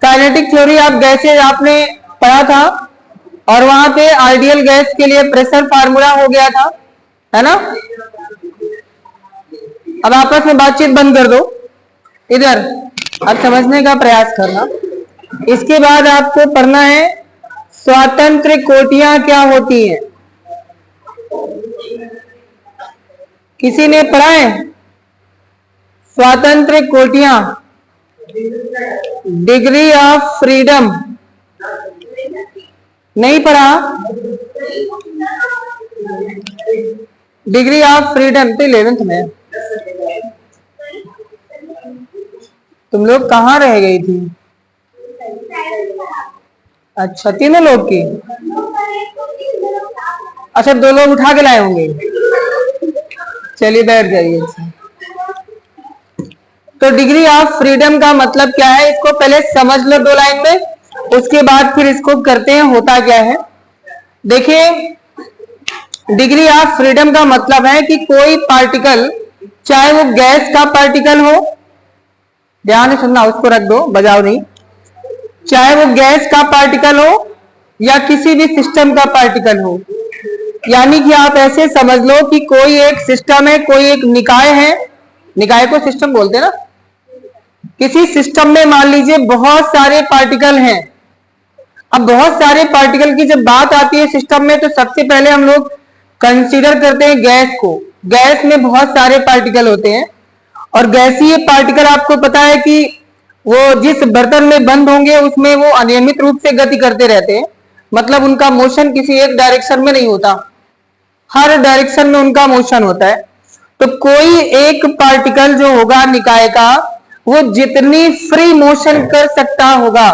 Kinetic theory आप gases आपने पढ़ा था और वहां पे आइडियल गैस के लिए प्रेशर फार्मूला हो गया था, है ना। अब आपस में बातचीत बंद कर दो, इधर अब समझने का प्रयास करना। इसके बाद आपको पढ़ना है स्वतंत्र कोटियां क्या होती हैं। किसी ने पढ़ा है स्वतंत्र कोटियां, डिग्री ऑफ फ्रीडम? नहीं पढ़ा? डिग्री ऑफ फ्रीडम तो 11th में। तुम लोग कहाँ रह गई थी? अच्छा, तीनों लोग की। अच्छा, 2 लोग उठा के लाए होंगे। चलिए बैठ जाइए। तो डिग्री ऑफ फ्रीडम का मतलब क्या है, इसको पहले समझ लो 2 लाइन में, उसके बाद फिर इसको करते हैं होता क्या है। देखिए, डिग्री ऑफ फ्रीडम का मतलब है कि कोई पार्टिकल, चाहे वो गैस का पार्टिकल हो, ध्यान से सुनना, उसको रख दो, बजाओ नहीं, चाहे वो गैस का पार्टिकल हो या किसी भी सिस्टम का पार्टिकल हो, यानी कि आप ऐसे समझ लो कि कोई एक सिस्टम है, कोई एक निकाय है, निकाय को सिस्टम बोलते हैं ना। किसी सिस्टम में मान लीजिए बहुत सारे पार्टिकल हैं। अब बहुत सारे पार्टिकल की जब बात आती है सिस्टम में, तो सबसे पहले हम लोग कंसीडर करते हैं गैस को। गैस में बहुत सारे पार्टिकल होते हैं और गैसीय पार्टिकल आपको पता है कि वो जिस बर्तन में बंद होंगे उसमें वो अनियमित रूप से गति करते रहते हैं, मतलब उनका मोशन किसी एक डायरेक्शन में नहीं होता, हर डायरेक्शन में उनका मोशन होता है। तो कोई एक पार्टिकल जो होगा निकाय का, वो जितनी फ्री मोशन कर सकता होगा,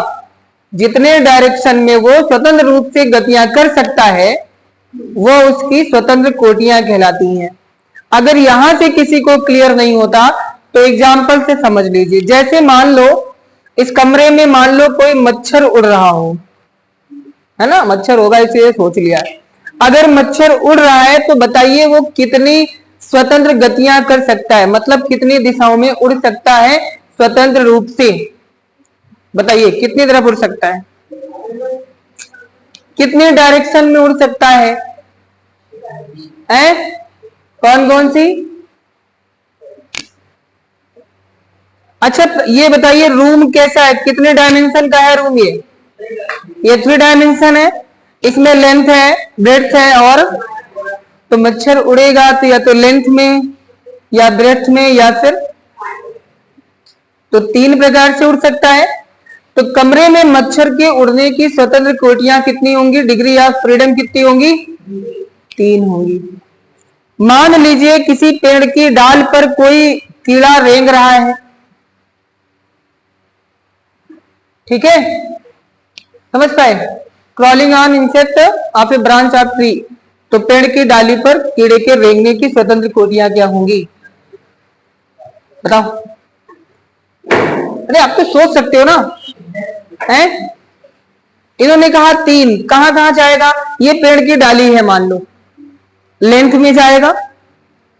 जितने डायरेक्शन में वो स्वतंत्र रूप से गतियां कर सकता है, वो उसकी स्वतंत्र कोटियां कहलाती हैं। अगर यहां से किसी को क्लियर नहीं होता तो एग्जाम्पल से समझ लीजिए। जैसे मान लो इस कमरे में मान लो कोई मच्छर उड़ रहा हो, है ना, मच्छर होगा इसे सोच लिया। अगर मच्छर उड़ रहा है तो बताइए वो कितनी स्वतंत्र गतियां कर सकता है, मतलब कितनी दिशाओं में उड़ सकता है स्वतंत्र रूप से, बताइए कितनी तरफ उड़ सकता है, कितने डायरेक्शन में उड़ सकता है, कौन कौन सी? अच्छा ये बताइए रूम कैसा है, कितने डायमेंशन का है रूम? ये 3 डायमेंशन है, इसमें लेंथ है, ब्रेड्थ है और, तो मच्छर उड़ेगा तो या तो लेंथ में या ब्रेड्थ में या फिर, तो 3 प्रकार से उड़ सकता है। तो कमरे में मच्छर के उड़ने की स्वतंत्र कोटियां कितनी होंगी, डिग्री ऑफ फ्रीडम कितनी होंगी? 3 होंगी। मान लीजिए किसी पेड़ की डाल पर कोई कीड़ा रेंग रहा है, ठीक है, समझ पाए? Crawling on insect of A branch of tree, तो पेड़ की डाली पर कीड़े के रेंगने की स्वतंत्र कोटियां क्या होंगी, बताओ? अरे आप तो सोच सकते हो ना, हैं? इन्होंने कहा 3, कहां कहां जाएगा? ये पेड़ की डाली है, मान लो लेंथ में जाएगा,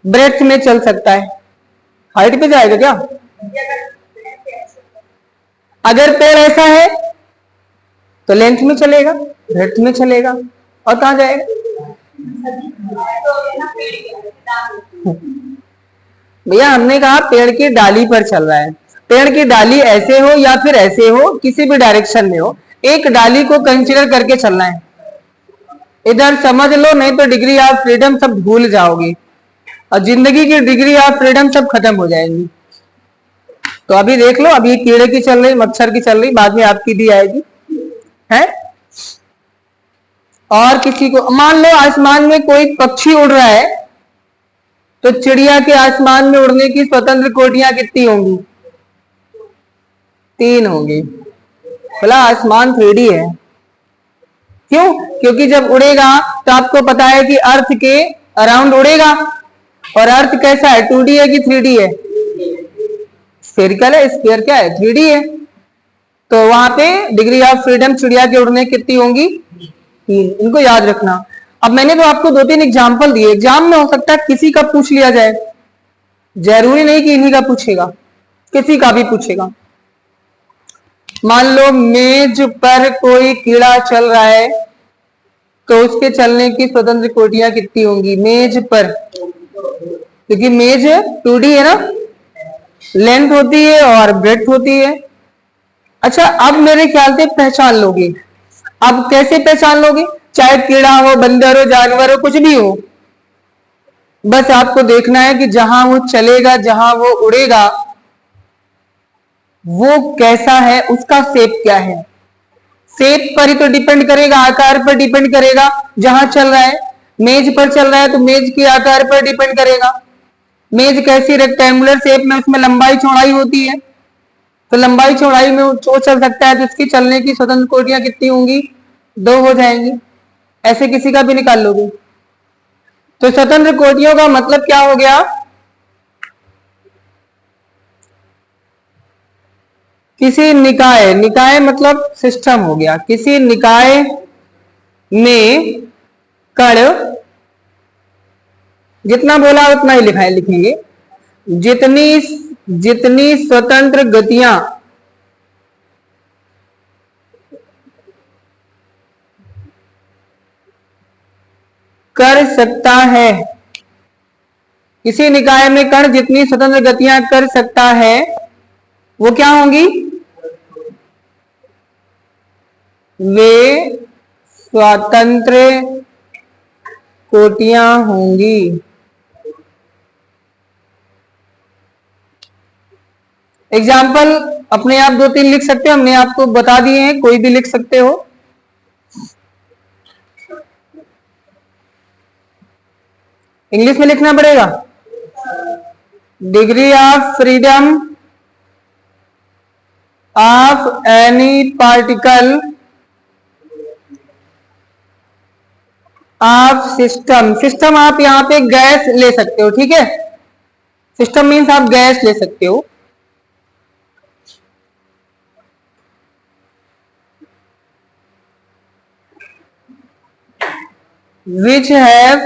ब्रेड्थ में चल सकता है, हाइट पे जाएगा क्या? अगर पेड़ ऐसा है तो लेंथ में चलेगा, ब्रेड्थ में चलेगा, और कहां जाएगा? भैया हमने कहा पेड़ की डाली पर चल रहा है, पेड़ की डाली ऐसे हो या फिर ऐसे हो, किसी भी डायरेक्शन में हो, एक डाली को कंसीडर करके चलना है। इधर समझ लो, नहीं तो डिग्री ऑफ फ्रीडम सब भूल जाओगे और जिंदगी की डिग्री ऑफ फ्रीडम सब खत्म हो जाएंगी। तो अभी देख लो, अभी कीड़े की चल रही, मच्छर की चल रही, बाद में आपकी भी आएगी, है? और किसी को मान लो आसमान में कोई पक्षी उड़ रहा है, तो चिड़िया के आसमान में उड़ने की स्वतंत्र कोटियां कितनी होंगी? 3 होंगी। भला आसमान 3D है, क्यों? क्योंकि जब उड़ेगा तो आपको पता है कि अर्थ के अराउंड उड़ेगा, और अर्थ कैसा है, 2D है कि 3D है? स्फेरिकल है, स्फीयर क्या है, 3D है। तो वहां पे डिग्री ऑफ फ्रीडम चिड़िया के उड़ने कितनी होंगी? 3। इनको याद रखना। अब मैंने तो आपको 2-3 एग्जाम्पल दिए, एग्जाम में हो सकता है किसी का पूछ लिया जाए, जरूरी नहीं कि इन्हीं का पूछेगा, किसी का भी पूछेगा। मान लो मेज पर कोई कीड़ा चल रहा है तो उसके चलने की स्वतंत्र कोटियां कितनी होंगी मेज पर, क्योंकि मेज 2D है ना, लेंथ होती है और ब्रेड्थ होती है। अच्छा, अब मेरे ख्याल से पहचान लोगे। अब कैसे पहचान लोगे? चाहे कीड़ा हो, बंदर हो, जानवर हो, कुछ भी हो, बस आपको देखना है कि जहां वो चलेगा, जहां वो उड़ेगा, वो कैसा है, उसका शेप क्या है। शेप पर ही तो डिपेंड करेगा, आकार पर डिपेंड करेगा। जहां चल रहा है, मेज पर चल रहा है तो मेज के आकार पर डिपेंड करेगा। मेज कैसी रेक्टेंगुलर शेप में, उसमें लंबाई चौड़ाई होती है, तो लंबाई चौड़ाई में वो चल सकता है तो उसकी चलने की स्वतंत्र कोटियां कितनी होंगी? 2 हो जाएंगी। ऐसे किसी का भी निकाल लोगे। तो स्वतंत्र कोटियों का मतलब क्या हो गया? किसी निकाय, निकाय मतलब सिस्टम हो गया, किसी निकाय में कण, जितना बोला उतना ही लिखेंगे, जितनी जितनी स्वतंत्र गतियां कर सकता है, किसी निकाय में कण जितनी स्वतंत्र गतियां कर सकता है वो क्या होंगी? वे स्वतंत्र कोटियां होंगी। एग्जाम्पल अपने आप 2-3 लिख सकते हो, हमने आपको बता दिए हैं, कोई भी लिख सकते हो। इंग्लिश में लिखना पड़ेगा। Degree of freedom of any particle of system. System आप यहां पे गैस ले सकते हो, ठीक है। सिस्टम मीन्स आप गैस ले सकते हो। which have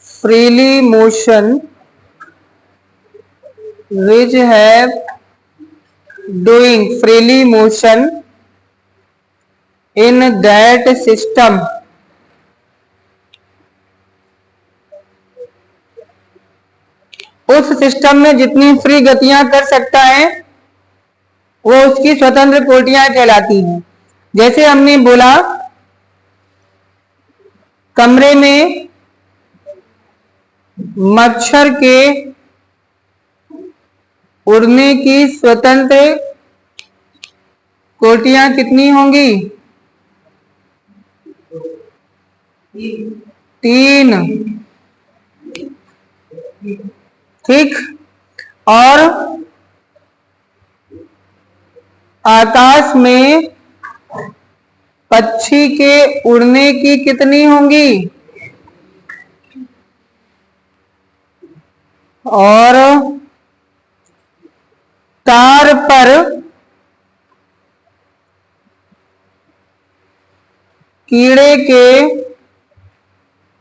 freely motion, which have doing freely motion in that system, उस सिस्टम में जितनी फ्री गतियां कर सकता है वो उसकी स्वतंत्र कोटियां कहलाती हैं। जैसे हमने बोला कमरे में मच्छर के उड़ने की स्वतंत्र कोटियां कितनी होंगी? 3, ठीक। और आकाश में पक्षी के उड़ने की कितनी होंगी? और तार पर कीड़े के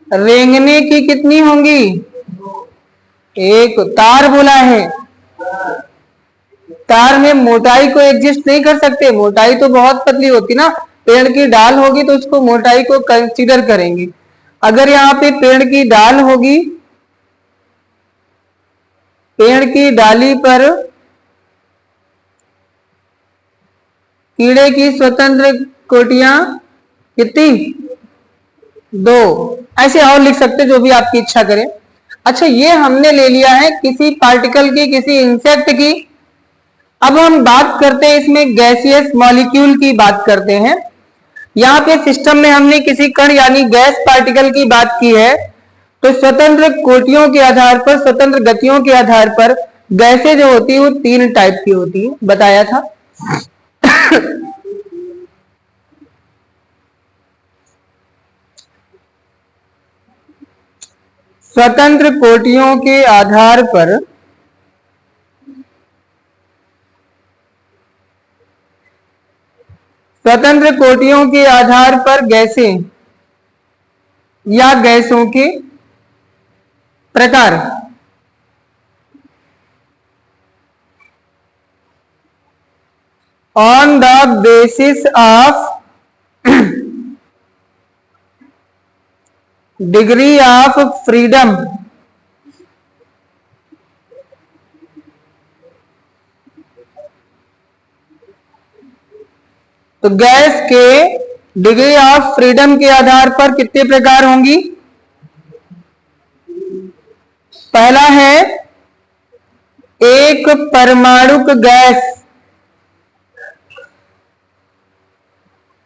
रेंगने की कितनी होंगी? 1। तार बोला है, तार में मोटाई को एडजस्ट नहीं कर सकते, मोटाई तो बहुत पतली होती ना। पेड़ की डाल होगी तो उसको मोटाई को कंसीडर करेंगे। अगर यहाँ पे पेड़ की डाल होगी, पेड़ की डाली पर कीड़े की स्वतंत्र कोटियां कितनी? 2। ऐसे और लिख सकते जो भी आपकी इच्छा करे। अच्छा, ये हमने ले लिया है किसी पार्टिकल की, किसी इंसेक्ट की। अब हम बात करते हैं इसमें गैसियस मॉलिक्यूल की बात करते हैं। यहाँ पे सिस्टम में हमने किसी कण यानी गैस पार्टिकल की बात की है, तो स्वतंत्र कोटियों के आधार पर, स्वतंत्र गतियों के आधार पर गैसें जो होती है वो 3 टाइप की होती है, बताया था। स्वतंत्र कोटियों के आधार पर स्वतंत्र कोटियों के आधार पर गैसें या गैसों के प्रकार। On the basis of degree of freedom तो गैस के डिग्री ऑफ फ्रीडम के आधार पर कितने प्रकार होंगी? पहला है एक परमाणुक गैस।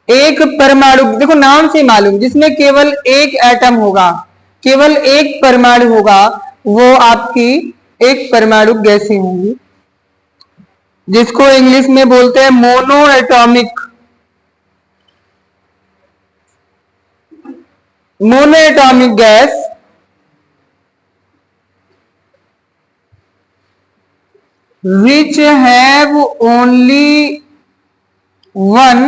एक परमाणु, देखो नाम से मालूम, जिसमें केवल एक एटम होगा, केवल एक परमाणु होगा, वो आपकी एक परमाणु गैसें होंगी, जिसको इंग्लिश में बोलते हैं mono atomic. Mono atomic gas which have only one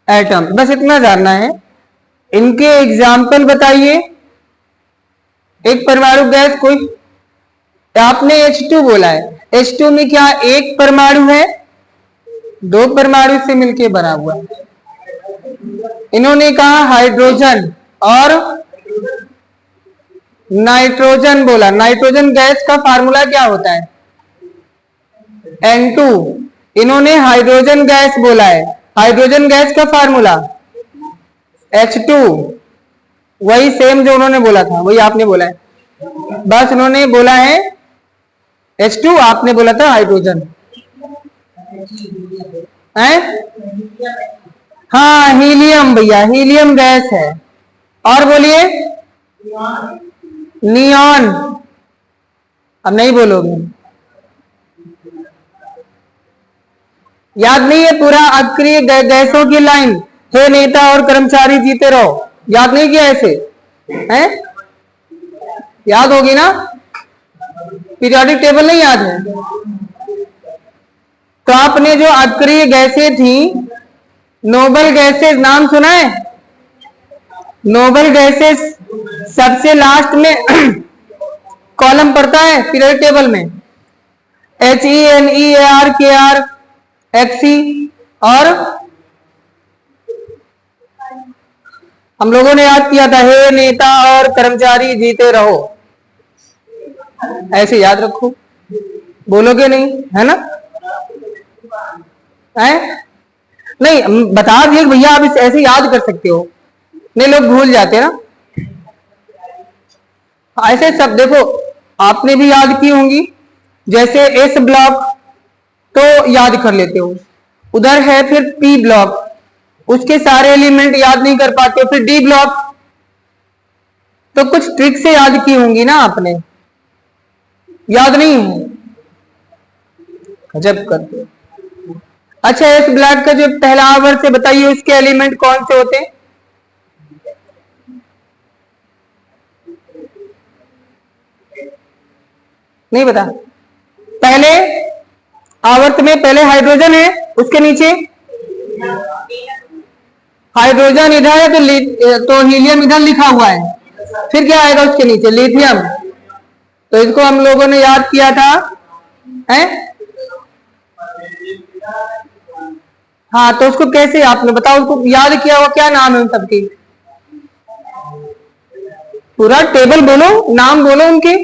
atom. बस इतना जानना है। इनके एग्जाम्पल बताइए। एक परमाणु गैस कोई, आपने H2 बोला है, H2 में क्या एक परमाणु है? दो परमाणु से मिलके बना हुआ है। इन्होंने कहा हाइड्रोजन और नाइट्रोजन बोला। नाइट्रोजन गैस का फार्मूला क्या होता है? N2। इन्होंने हाइड्रोजन गैस बोला है। हाइड्रोजन गैस का फार्मूला H2। वही सेम जो उन्होंने बोला था वही आपने बोला है, बस उन्होंने बोला है H2, आपने बोला था हाइड्रोजन है। हाँ हीलियम भैया, हीलियम गैस है। और बोलिए नियॉन। अब नहीं बोलोगे, याद नहीं है पूरा अक्रिय गैसों की लाइन, हे नेता और कर्मचारी जीते रहो, याद नहीं किया ऐसे हैं? याद होगी ना? पीरियोडिक टेबल नहीं याद है? तो आपने जो अक्रिय गैसें थी, नोबल गैसेस नाम सुना है? नोबल गैसेस सबसे लास्ट में कॉलम पड़ता है पीरियोडिक टेबल में, HENEAR XE। और हम लोगों ने याद किया था हे नेता और कर्मचारी जीते रहो, ऐसे याद रखो। बोलोगे नहीं, है ना? है नहीं, बता दिए भैया आप ऐसे याद कर सकते हो, नहीं लोग भूल जाते हैं ना ऐसे सब। देखो आपने भी याद की होंगी, जैसे एस ब्लॉक तो याद कर लेते हो, उधर है फिर पी ब्लॉक, उसके सारे एलिमेंट याद नहीं कर पाते हो, फिर डी ब्लॉक, तो कुछ ट्रिक से याद की होंगी ना आपने, याद नहीं है? गजब करते हो। अच्छा एस ब्लॉक का जो पहला आवर्त से बताइए, उसके एलिमेंट कौन से होते हैं? नहीं बता। पहले आवर्त में पहले हाइड्रोजन है, उसके नीचे हाइड्रोजन इधर है तो हीलियम इधर लिखा हुआ है, फिर क्या आएगा उसके नीचे? लिथियम। तो इसको हम लोगों ने याद किया था, है? हाँ तो उसको कैसे आपने बताओ, उसको याद किया हुआ क्या नाम है उन सबकी? पूरा टेबल बोलो, नाम बोलो उनके।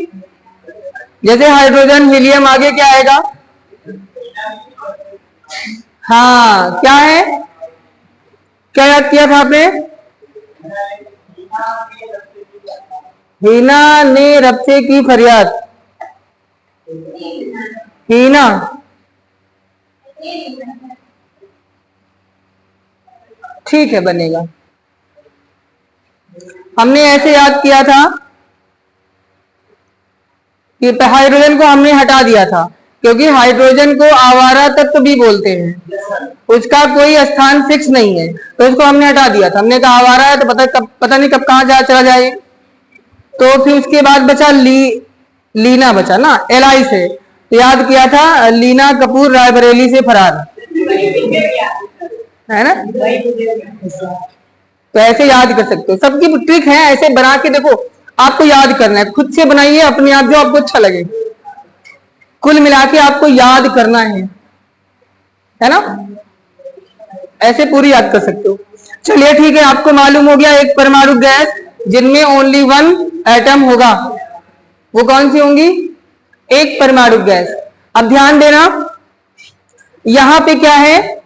जैसे हाइड्रोजन हीलियम, आगे क्या आएगा? हाँ क्या है, क्या याद किया था आपने? हीना ने रब्से की फरियाद, हीना। ठीक है बनेगा। हमने ऐसे याद किया था कि हाइड्रोजन को हमने हटा दिया था, क्योंकि हाइड्रोजन को आवारा तत्व भी बोलते हैं, उसका कोई स्थान फिक्स नहीं है, तो उसको हमने हटा दिया था। हमने कहा आवारा है तो पता नहीं कब कहाँ चला जाए। तो फिर उसके बाद बचा लीना बचा ना, LI से, तो याद किया था लीना कपूर रायबरेली से फरार, है ना? तो ऐसे याद कर सकते हो, सबकी ट्रिक है, ऐसे बना के देखो। आपको याद करना है, खुद से बनाइए अपने आप जो आपको अच्छा लगे, कुल मिला के आपको याद करना है। है ना, ऐसे पूरी याद कर सकते हो। चलिए ठीक है, आपको मालूम हो गया एक परमाणु गैस जिनमें ओनली वन एटम होगा, वो कौन सी होंगी, एक परमाणु गैस। अब ध्यान देना, यहां पे क्या है,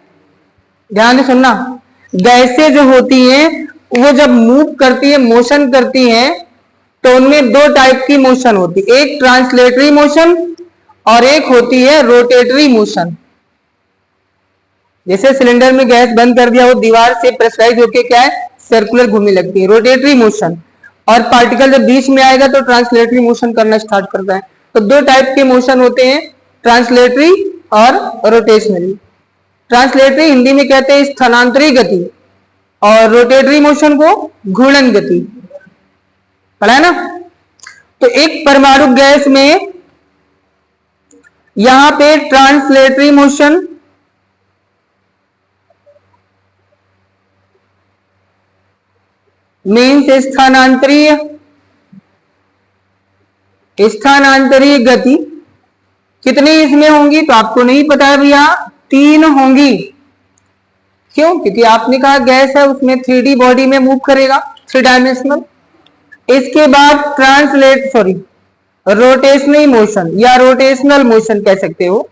ध्यान से सुनना, गैसें जो होती हैं वो जब मूव करती है, मोशन करती हैं, तो उनमें दो टाइप की मोशन होती है, एक ट्रांसलेटरी मोशन और एक होती है रोटेटरी मोशन। जैसे सिलेंडर में गैस बंद कर दिया, वो दीवार से प्रेशराइज होके क्या है, सर्कुलर घूमने लगती है, रोटेटरी मोशन। और पार्टिकल जब बीच में आएगा तो ट्रांसलेटरी मोशन करना स्टार्ट करता है। तो दो टाइप के मोशन होते हैं, ट्रांसलेटरी और रोटेशनरी। ट्रांसलेटरी हिंदी में कहते हैं स्थानांतरी गति, और रोटेटरी मोशन को घूर्णन गति, पढ़ा है ना। तो एक परमाणु गैस में यहां पे ट्रांसलेटरी मोशन, मीन्स स्थानांतरीय गति कितनी इसमें होंगी, तो आपको नहीं पता है भैया, 3 होंगी। क्यों, क्योंकि आपने कहा गैस है, उसमें 3D बॉडी में मूव करेगा, 3 डायमेंशनल। इसके बाद रोटेशनल मोशन या रोटेशनल मोशन कह सकते हो।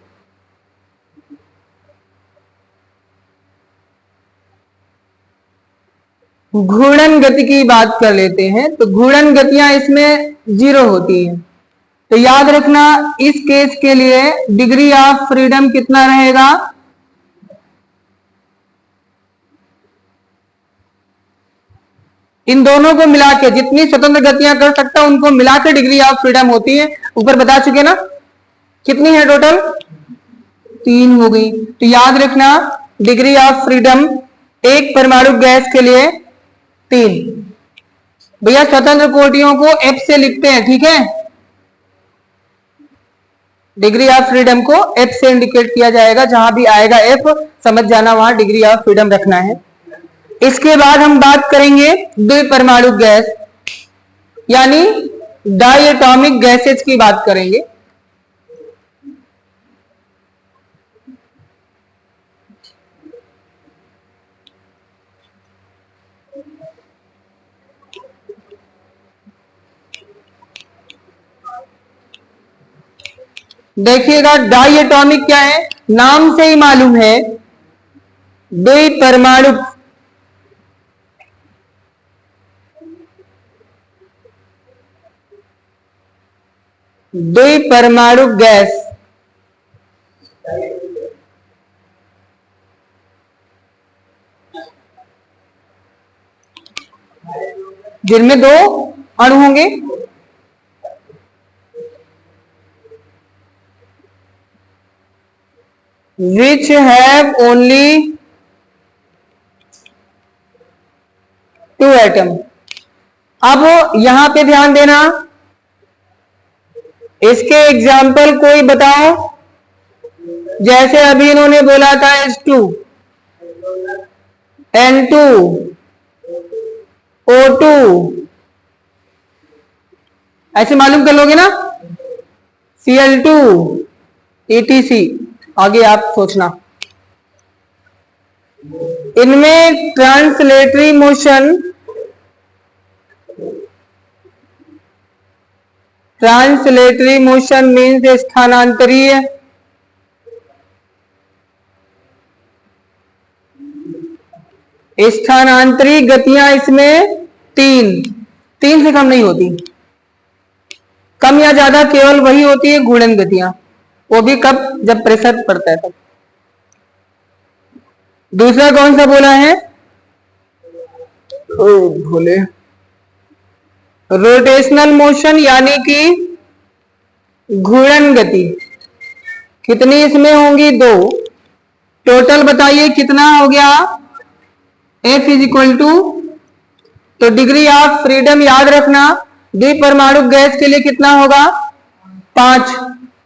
घूर्णन गति की बात कर लेते हैं, तो घूर्णन गतियां इसमें 0 होती हैं। तो याद रखना, इस केस के लिए डिग्री ऑफ फ्रीडम कितना रहेगा, इन दोनों को मिला के जितनी स्वतंत्र गतियां कर सकता उनको मिला के डिग्री ऑफ फ्रीडम होती है। ऊपर बता चुके ना, कितनी है टोटल, 3 हो गई। तो याद रखना, डिग्री ऑफ फ्रीडम एक परमाणु गैस के लिए 3। भैया स्वतंत्र कोटियों को F से लिखते हैं, ठीक है, डिग्री ऑफ फ्रीडम को F से इंडिकेट किया जाएगा, जहां भी आएगा F समझ जाना वहां डिग्री ऑफ फ्रीडम रखना है। इसके बाद हम बात करेंगे द्विपरमाणु गैस यानी डायटॉमिक गैसेज की बात करेंगे। देखिएगा, डायटॉमिक क्या है, नाम से ही मालूम है, द्विपरमाणु गैस। जिनमें 2 अणु होंगे, which have only 2 एटम। अब यहां पे ध्यान देना, इसके एग्जाम्पल कोई बताओ। जैसे अभी इन्होंने बोला था H2, N2, O2, ऐसे मालूम कर लोगे ना, Cl2, etc। आगे आप सोचना, इनमें ट्रांसलेटरी मोशन मीन्स स्थानांतरीय, गतियां इसमें 3 से कम नहीं होती। कम या ज्यादा केवल वही होती है घूर्णन गतियां, वो भी कब, जब प्रेशर पड़ता है तब। दूसरा कौन सा बोला है, भोले, रोटेशनल मोशन यानी कि घूर्णन गति। कितनी इसमें होंगी, 2। टोटल बताइए कितना हो गया, F इज इक्वल टू, तो डिग्री ऑफ फ्रीडम याद रखना, द्विपरमाणु गैस के लिए कितना होगा, 5,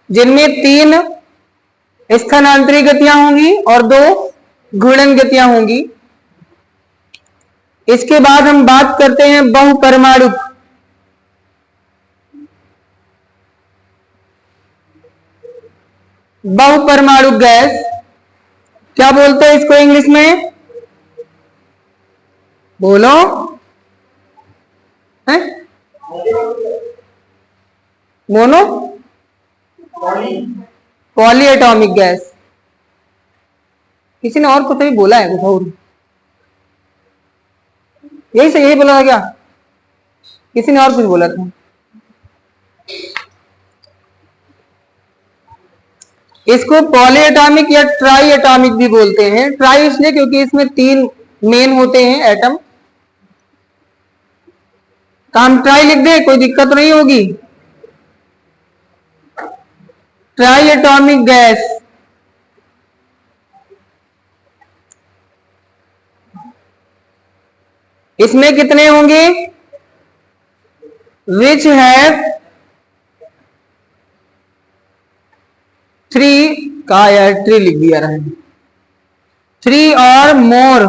जिनमें 3 स्थानांतरी गतियां होंगी और 2 घूर्णन गतियां होंगी। इसके बाद हम बात करते हैं बहुपरमाणु। गैस क्या बोलते हैं इसको इंग्लिश में? बोलो है? Mono poly atomic gas. किसी ने और कुछ भी बोला है, कुछ और यही से यही बोला था क्या? किसी ने और कुछ बोला था। इसको पॉली एटॉमिक या ट्राई एटॉमिक भी बोलते हैं। ट्राई इसलिए क्योंकि इसमें 3 मेन होते हैं एटम। तो हम ट्राई लिख दे, कोई दिक्कत नहीं होगी। ट्राई एटॉमिक गैस इसमें कितने होंगे? विच हैव 3 का यार 3 लिख दिया रहा है, 3 और मोर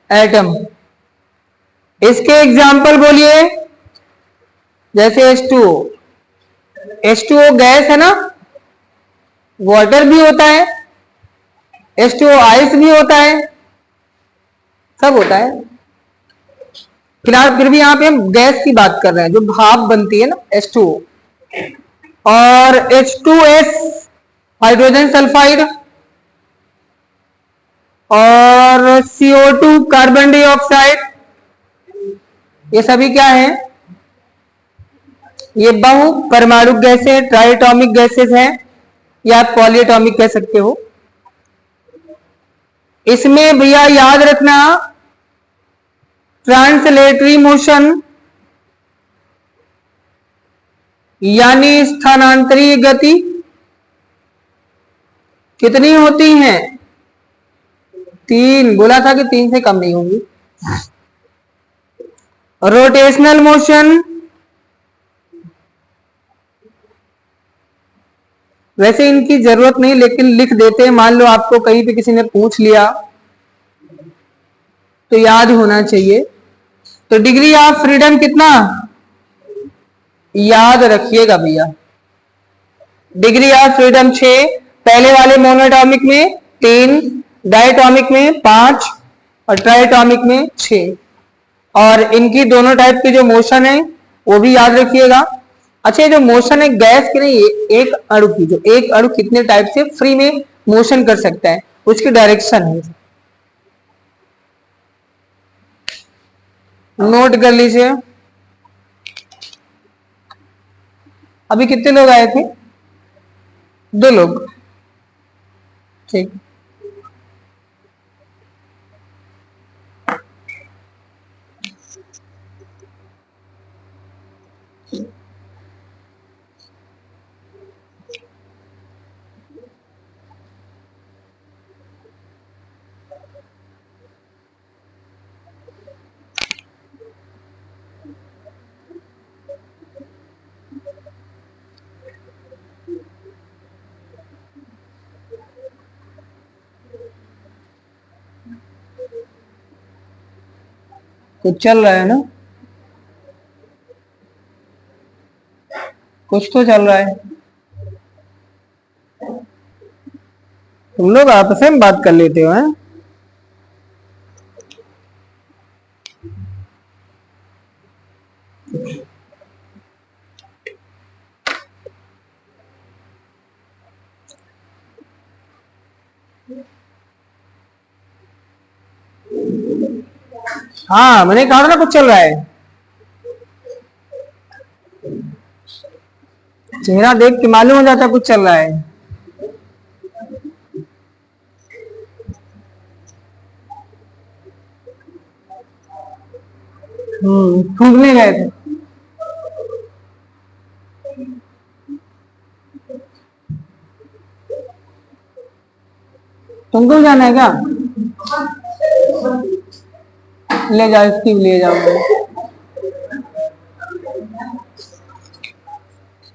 एटम। इसके एग्जाम्पल बोलिए। जैसे H2O, H2O गैस है ना, वाटर भी होता है, H2O आइस भी होता है, सब होता है। फिलहाल फिर भी यहां पे हम गैस की बात कर रहे हैं, जो भाप बनती है ना, H2O। और H2S हाइड्रोजन सल्फाइड, और CO2 कार्बन डाइऑक्साइड, ये सभी क्या है? ये बहु परमाणु गैसें, ट्राइटॉमिक गैसेस हैं, या आप पॉलीएटॉमिक कह सकते हो। इसमें भैया याद रखना, ट्रांसलेटरी मोशन यानी स्थानांतरीय गति कितनी होती है? 3। बोला था कि 3 से कम नहीं होगी। रोटेशनल मोशन, वैसे इनकी जरूरत नहीं लेकिन लिख देते हैं, मान लो आपको कहीं पे किसी ने पूछ लिया तो याद होना चाहिए। तो डिग्री ऑफ फ्रीडम कितना? याद रखिएगा भैया, डिग्री ऑफ फ्रीडम 6। पहले वाले मोनोएटॉमिक में 3, डायटॉमिक में 5 और ट्राइटॉमिक में 6। और इनकी दोनों टाइप की जो मोशन है वो भी याद रखिएगा। अच्छा, जो मोशन है गैस की नहीं, एक अणु की, जो एक अणु कितने टाइप से फ्री में मोशन कर सकता है, उसकी डायरेक्शन है, नोट कर लीजिए। अभी कितने लोग आए थे? 2 लोग, ठीक। कुछ चल रहा है ना, कुछ तो चल रहा है। तुम लोग आपस में बात कर लेते हो हैं? हाँ, मैंने कहा था ना कुछ चल रहा है। चेहरा देख के मालूम हो जाता है कुछ चल रहा है। थूकने गए थे। तुमको जाना है क्या? ले जाओ, इसकी भी ले जाओ।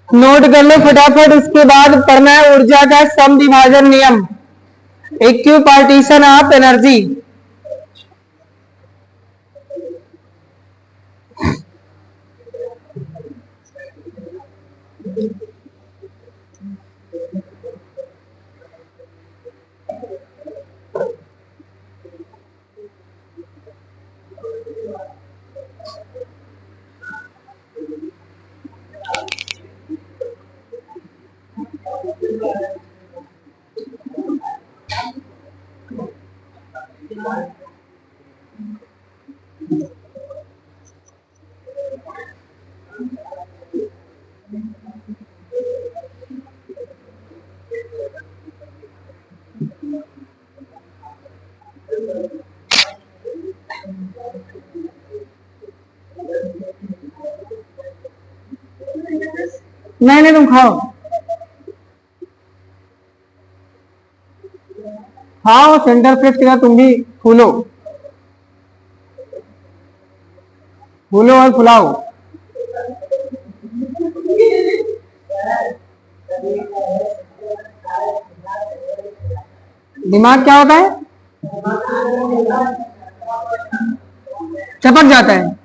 नोट कर लो फटाफट, उसके बाद पढ़ना है ऊर्जा का सम विभाजन नियम, इक्यू पार्टीशन ऑफ एनर्जी। नहीं नहीं, तुम खाओ। हाँ, सेंटर फ्रेश के साथ तुम भी फूलो, फूलो और फुलाओ। दिमाग क्या होता है? चपक जाता है,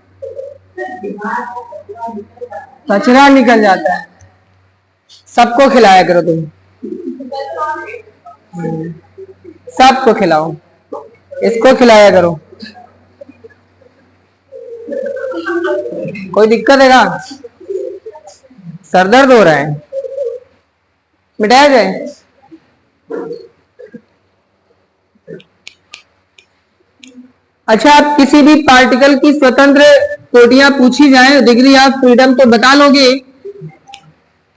कचरा निकल जाता है। सबको खिलाया करो तुम, सबको खिलाओ, इसको खिलाया करो। कोई दिक्कत है क्या? सर दर्द हो रहा है, मिटाया जाए। अच्छा, आप किसी भी पार्टिकल की स्वतंत्र कोटियां पूछी जाए, डिग्री ऑफ फ्रीडम, तो बता लोगे?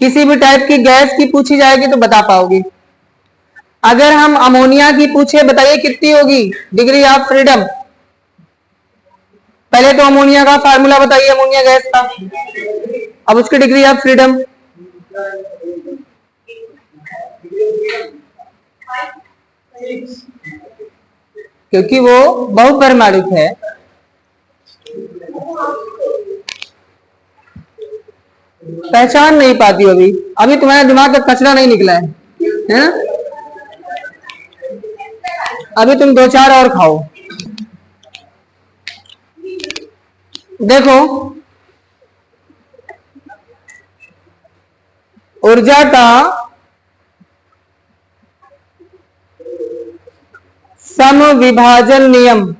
किसी भी टाइप की गैस की पूछी जाएगी तो बता पाओगे? अगर हम अमोनिया की पूछे, बताइए कितनी होगी डिग्री ऑफ फ्रीडम? पहले तो अमोनिया का फार्मूला बताइए, अमोनिया गैस का, अब उसकी डिग्री ऑफ फ्रीडम। क्योंकि वो बहुपरमाणुक है। पहचान नहीं पाती अभी, अभी तुम्हारे दिमाग का कचरा नहीं निकला है ना? अभी तुम दो चार और खाओ। देखो, ऊर्जा का समविभाजन नियम,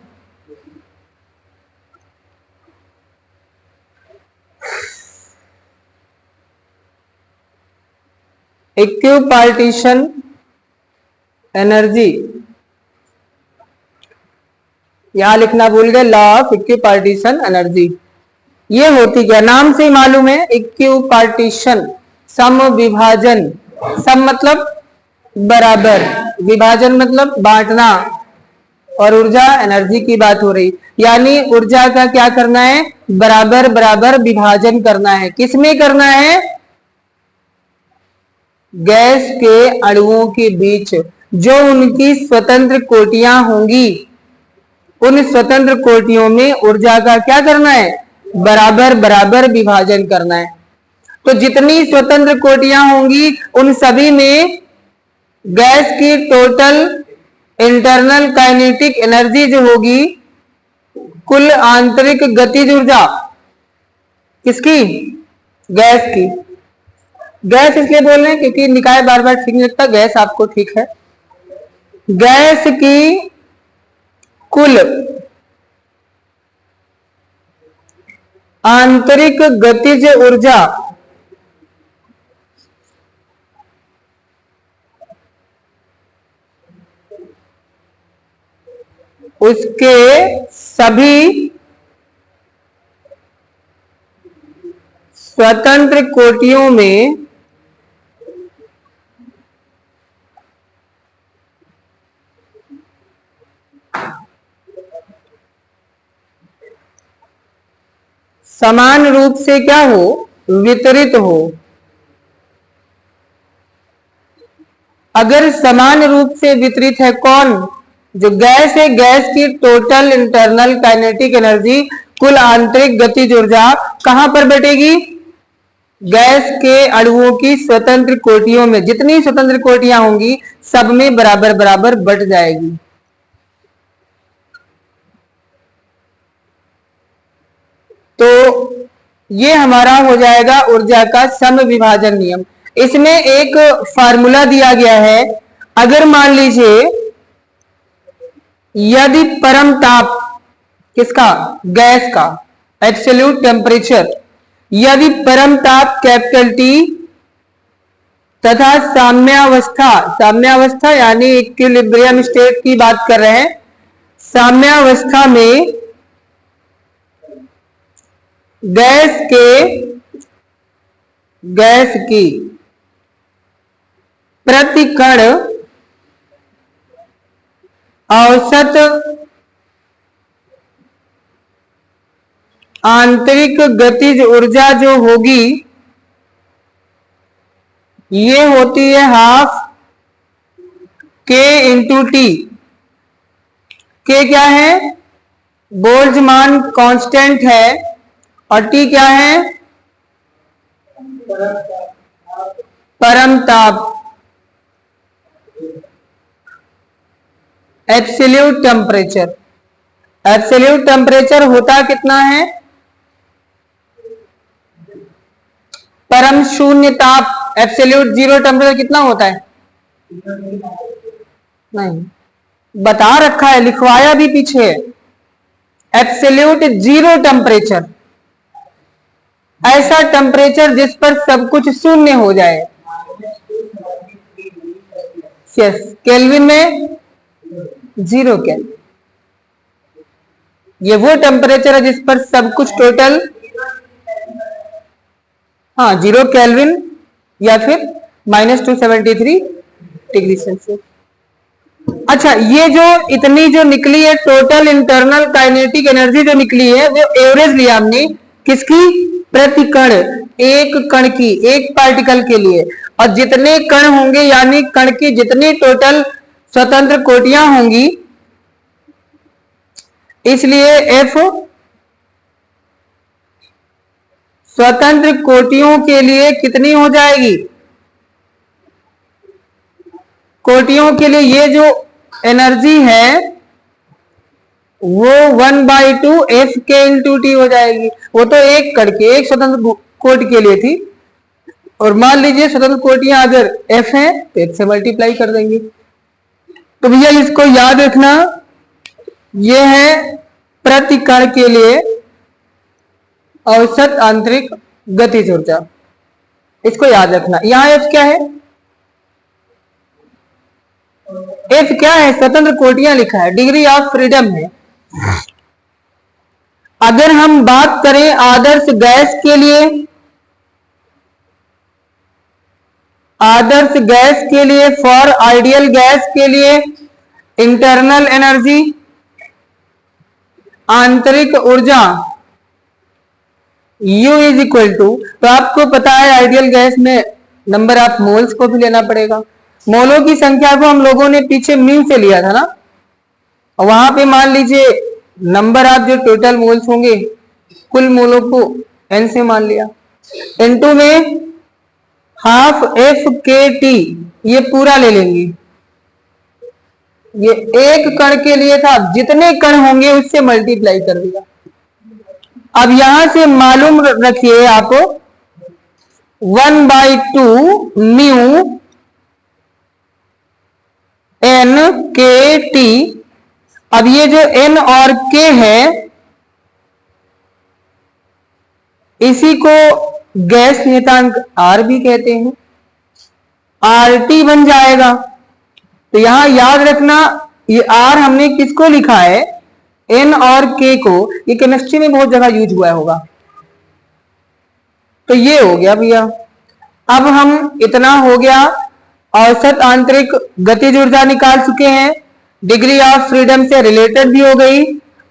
इक्विपार्टीशन एनर्जी, यहां लिखना भूल गए, लॉ ऑफ इक्विपार्टीशन एनर्जी। ये होती क्या, नाम से ही मालूम है, इक्विपार्टीशन, सम विभाजन। सम मतलब बराबर, विभाजन मतलब बांटना, और ऊर्जा एनर्जी की बात हो रही, यानी ऊर्जा का क्या करना है, बराबर बराबर विभाजन करना है। किसमें करना है? गैस के अणुओं के बीच जो उनकी स्वतंत्र कोटियां होंगी, उन स्वतंत्र कोटियों में ऊर्जा का क्या करना है, बराबर बराबर विभाजन करना है। तो जितनी स्वतंत्र कोटियां होंगी उन सभी में गैस की टोटल इंटरनल काइनेटिक एनर्जी जो होगी, कुल आंतरिक गतिज ऊर्जा, किसकी? गैस की। गैस इसलिए बोल रहे हैं क्योंकि निकाय बार बार ठीक नहीं लगता, गैस आपको ठीक है। गैस की कुल आंतरिक गतिज ऊर्जा उसके सभी स्वतंत्र कोटियों में समान रूप से क्या हो, वितरित हो। अगर समान रूप से वितरित है कौन? जो गैस है, गैस की टोटल इंटरनल काइनेटिक एनर्जी, कुल आंतरिक गतिज ऊर्जा कहां पर बैठेगी? गैस के अणुओं की स्वतंत्र कोटियों में। जितनी स्वतंत्र कोटियां होंगी सब में बराबर बराबर बट जाएगी। तो ये हमारा हो जाएगा ऊर्जा का समविभाजन नियम। इसमें एक फार्मूला दिया गया है, अगर मान लीजिए यदि परम ताप, किसका? गैस का, एब्सोल्यूट टेम्परेचर, यदि परम ताप कैपिटल टी तथा साम्यावस्था, साम्यावस्था यानी इक्विलिब्रियम स्टेट की बात कर रहे हैं, साम्यावस्था में गैस के गैस की प्रति कण औसत आंतरिक गतिज ऊर्जा जो होगी ये होती है हाफ के इंटू टी। के क्या है? बोल्ट्जमान कांस्टेंट है और टी क्या है? परम ताप, एब्सोल्यूट टेम्परेचर। एब्सोल्यूट टेम्परेचर होता कितना है? परम शून्य ताप, एब्सोल्यूट जीरो टेम्परेचर कितना होता है? नहीं, बता रखा है, लिखवाया भी पीछे। एब्सोल्यूट जीरो टेम्परेचर, ऐसा टेम्परेचर जिस पर सब कुछ शून्य हो जाए। यस, केल्विन में जीरो केल्विन। ये वो टेम्परेचर है जिस पर सब कुछ टोटल, हाँ, जीरो केल्विन या फिर -273 डिग्री सेल्सियस। अच्छा, ये जो इतनी जो निकली है टोटल इंटरनल काइनेटिक एनर्जी जो निकली है वो एवरेज लिया हमने किसकी? प्रति कण, एक कण की, एक पार्टिकल के लिए। और जितने कण होंगे यानी कण की जितनी टोटल स्वतंत्र कोटियां होंगी, इसलिए F स्वतंत्र कोटियों के लिए कितनी हो जाएगी? कोटियों के लिए ये जो एनर्जी है वो 1/2 एफ के इंटू टी हो जाएगी। वो तो एक कण के, एक स्वतंत्र कोटि के लिए थी, और मान लीजिए स्वतंत्र कोटियां अगर एफ है तो एक से मल्टीप्लाई कर देंगे। तो भैया इसको याद रखना, ये है प्रति कण के लिए औसत आंतरिक गतिज ऊर्जा, इसको याद रखना। यहां एफ क्या है? एफ क्या है? स्वतंत्र कोटियां लिखा है, डिग्री ऑफ फ्रीडम है। अगर हम बात करें आदर्श गैस के लिए, आदर्श गैस के लिए, फॉर आइडियल गैस के लिए इंटरनल एनर्जी, आंतरिक ऊर्जा U इज इक्वल टू, तो आपको पता है आइडियल गैस में नंबर ऑफ मोल्स को भी लेना पड़ेगा। मोलों की संख्या को हम लोगों ने पीछे म्यू से लिया था ना, और वहां पे मान लीजिए नंबर ऑफ जो टोटल मोल्स होंगे कुल मोलों को n से मान लिया, इनटू में हाफ एफ के टी, ये पूरा ले लेंगे। ये एक कण के लिए था, जितने कण होंगे उससे मल्टीप्लाई कर दिया। अब यहां से मालूम रखिए आप 1/2 म्यू एन के टी। अब ये जो n और k है इसी को गैस नियतांक R भी कहते हैं, RT बन जाएगा। तो यहां याद रखना ये R हमने किसको लिखा है? n और k को। ये केमिस्ट्री में बहुत जगह यूज हुआ होगा। तो ये हो गया भैया। अब हम इतना हो गया, औसत आंतरिक गतिज ऊर्जा निकाल चुके हैं, डिग्री ऑफ फ्रीडम से रिलेटेड भी हो गई,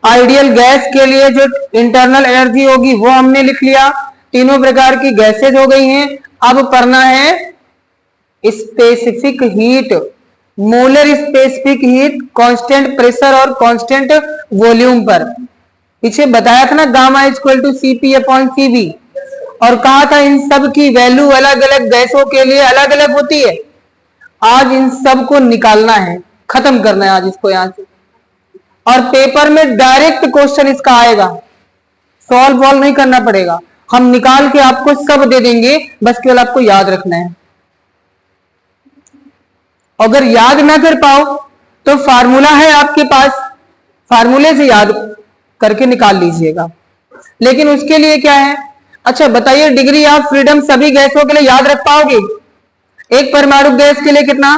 आइडियल गैस के लिए जो इंटरनल एनर्जी होगी वो हमने लिख लिया, तीनों प्रकार की गैसेज हो गई हैं। अब पढ़ना है specific heat, molar specific heat, constant pressure और कांस्टेंट वॉल्यूम पर। पीछे बताया था ना गामा इक्वल टू CP/CV, और कहा था इन सब की वैल्यू अलग अलग गैसों के लिए अलग अलग होती है। आज इन सब को निकालना है, खत्म करना है आज इसको यहां से, और पेपर में डायरेक्ट क्वेश्चन इसका आएगा, सॉल्व वॉल्व नहीं करना पड़ेगा, हम निकाल के आपको सब दे देंगे, बस केवल आपको याद रखना है। अगर याद ना कर पाओ तो फार्मूला है आपके पास, फार्मूले से याद करके निकाल लीजिएगा। लेकिन उसके लिए क्या है? अच्छा बताइए, डिग्री ऑफ फ्रीडम सभी गैसों के लिए याद रख पाओगे? एक परमाणु गैस के लिए कितना?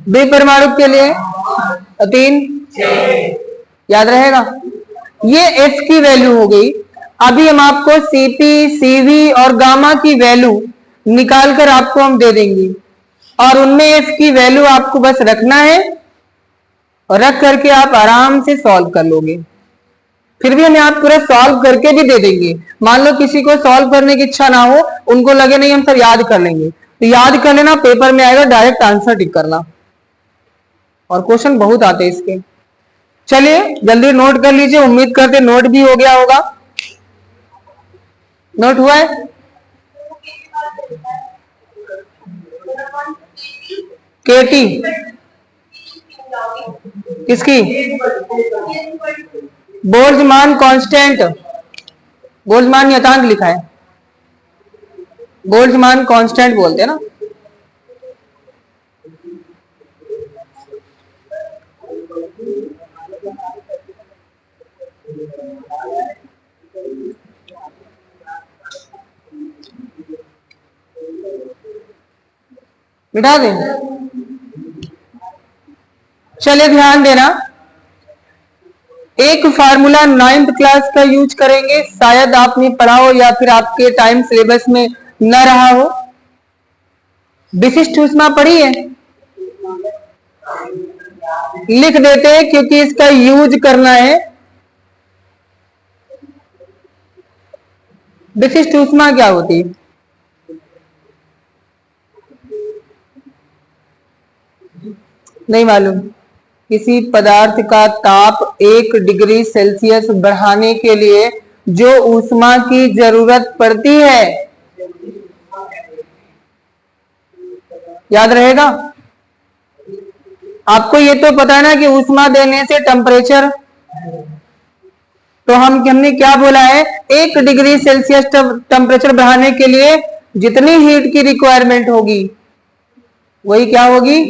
2 परमाणु के लिए 3, याद रहेगा? ये F की वैल्यू हो गई। अभी हम आपको सीपी, सीवी और गामा की वैल्यू निकाल कर आपको हम दे देंगे और उनमें एफ की वैल्यू आपको बस रखना है और रख करके आप आराम से सॉल्व कर लोगे। फिर भी हम यहाँ पूरा सॉल्व करके भी दे देंगे। मान लो किसी को सॉल्व करने की इच्छा ना हो, उनको लगे नहीं हम सर याद कर लेंगे, तो याद कर लेना, पेपर में आएगा डायरेक्ट आंसर टिक करना। और क्वेश्चन बहुत आते हैं इसके। चलिए जल्दी नोट कर लीजिए, उम्मीद करते नोट भी हो गया होगा। नोट हुआ है? केटी किसकी? बोल्ट्जमान कांस्टेंट, बोल्ट्जमान नियतांक लिखा है, बोल्ट्जमान कांस्टेंट बोलते हैं ना। मिटा दें। चलिए ध्यान देना, एक फार्मूला 9th क्लास का यूज करेंगे, शायद आपने पढ़ा हो या फिर आपके टाइम सिलेबस में न रहा हो। विशिष्ट ऊष्मा पढ़ी है? लिख देते हैं क्योंकि इसका यूज करना है। विशिष्ट ऊष्मा क्या होती है? नहीं मालूम। किसी पदार्थ का ताप 1 डिग्री सेल्सियस बढ़ाने के लिए जो ऊष्मा की जरूरत पड़ती है, याद रहेगा? आपको ये तो पता है ना कि ऊष्मा देने से टेम्परेचर, तो हमने क्या बोला है, 1 डिग्री सेल्सियस टेम्परेचर बढ़ाने के लिए जितनी हीट की रिक्वायरमेंट होगी वही क्या होगी?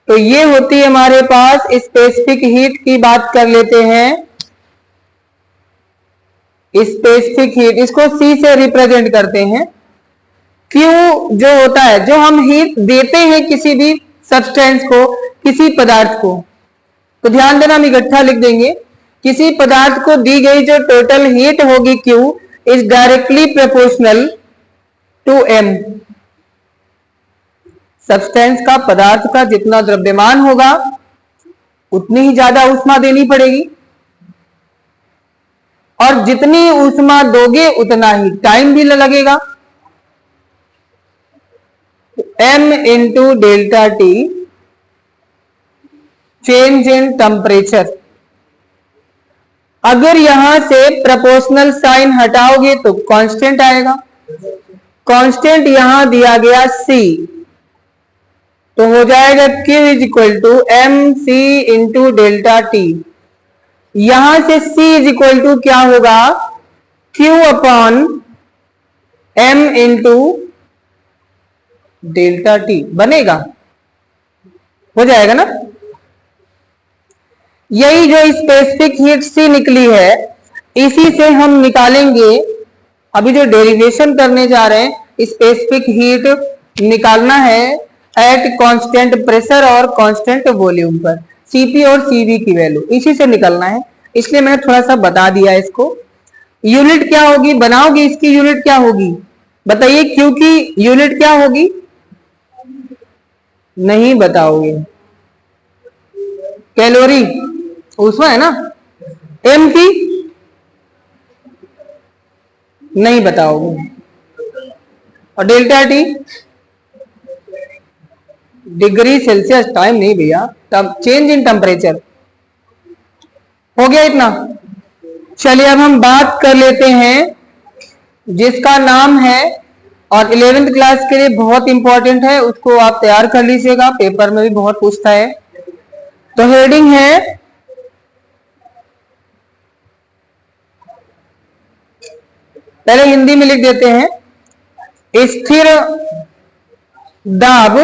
तो ये होती है हमारे पास स्पेसिफिक हीट की बात कर लेते हैं। स्पेसिफिक हीट, इसको C से रिप्रेजेंट करते हैं। Q जो होता है, जो हम हीट देते हैं किसी भी सब्सटेंस को, किसी पदार्थ को, तो ध्यान देना हम इकट्ठा लिख देंगे। किसी पदार्थ को दी गई जो टोटल हीट होगी Q is directly proportional to M। Substance का, पदार्थ का जितना द्रव्यमान होगा उतनी ही ज्यादा ऊष्मा देनी पड़ेगी, और जितनी ऊष्मा दोगे उतना ही टाइम भी लगेगा। M into delta T, change in temperature. अगर यहां से प्रोपोर्शनल साइन हटाओगे तो कांस्टेंट आएगा। कांस्टेंट यहां दिया गया C, तो हो जाएगा Q is equal to M C into delta T. यहां से C इज इक्वल टू क्या होगा, Q upon M into delta T बनेगा, हो जाएगा ना। यही जो स्पेसिफिक हीट C निकली है, इसी से हम निकालेंगे, अभी जो डेरिवेशन करने जा रहे हैं, स्पेसिफिक हीट निकालना है एट कांस्टेंट प्रेशर और कांस्टेंट वॉल्यूम पर, Cp और Cv की वैल्यू इसी से निकलना है, इसलिए मैंने थोड़ा सा बता दिया इसको। यूनिट क्या होगी, बनाओगे इसकी यूनिट क्या होगी बताइए, क्योंकि यूनिट क्या होगी नहीं बताओगे, कैलोरी ऊष्मा है ना, M की नहीं बताओगे, और delta T degree Celsius, time नहीं भैया, तब चेंज इन टेम्परेचर। हो गया इतना। चलिए अब हम बात कर लेते हैं जिसका नाम है, और 11th क्लास के लिए बहुत इंपॉर्टेंट है, उसको आप तैयार कर लीजिएगा, पेपर में भी बहुत पूछता है। तो हेडिंग है पहले हिंदी में लिख देते हैं, स्थिर दाब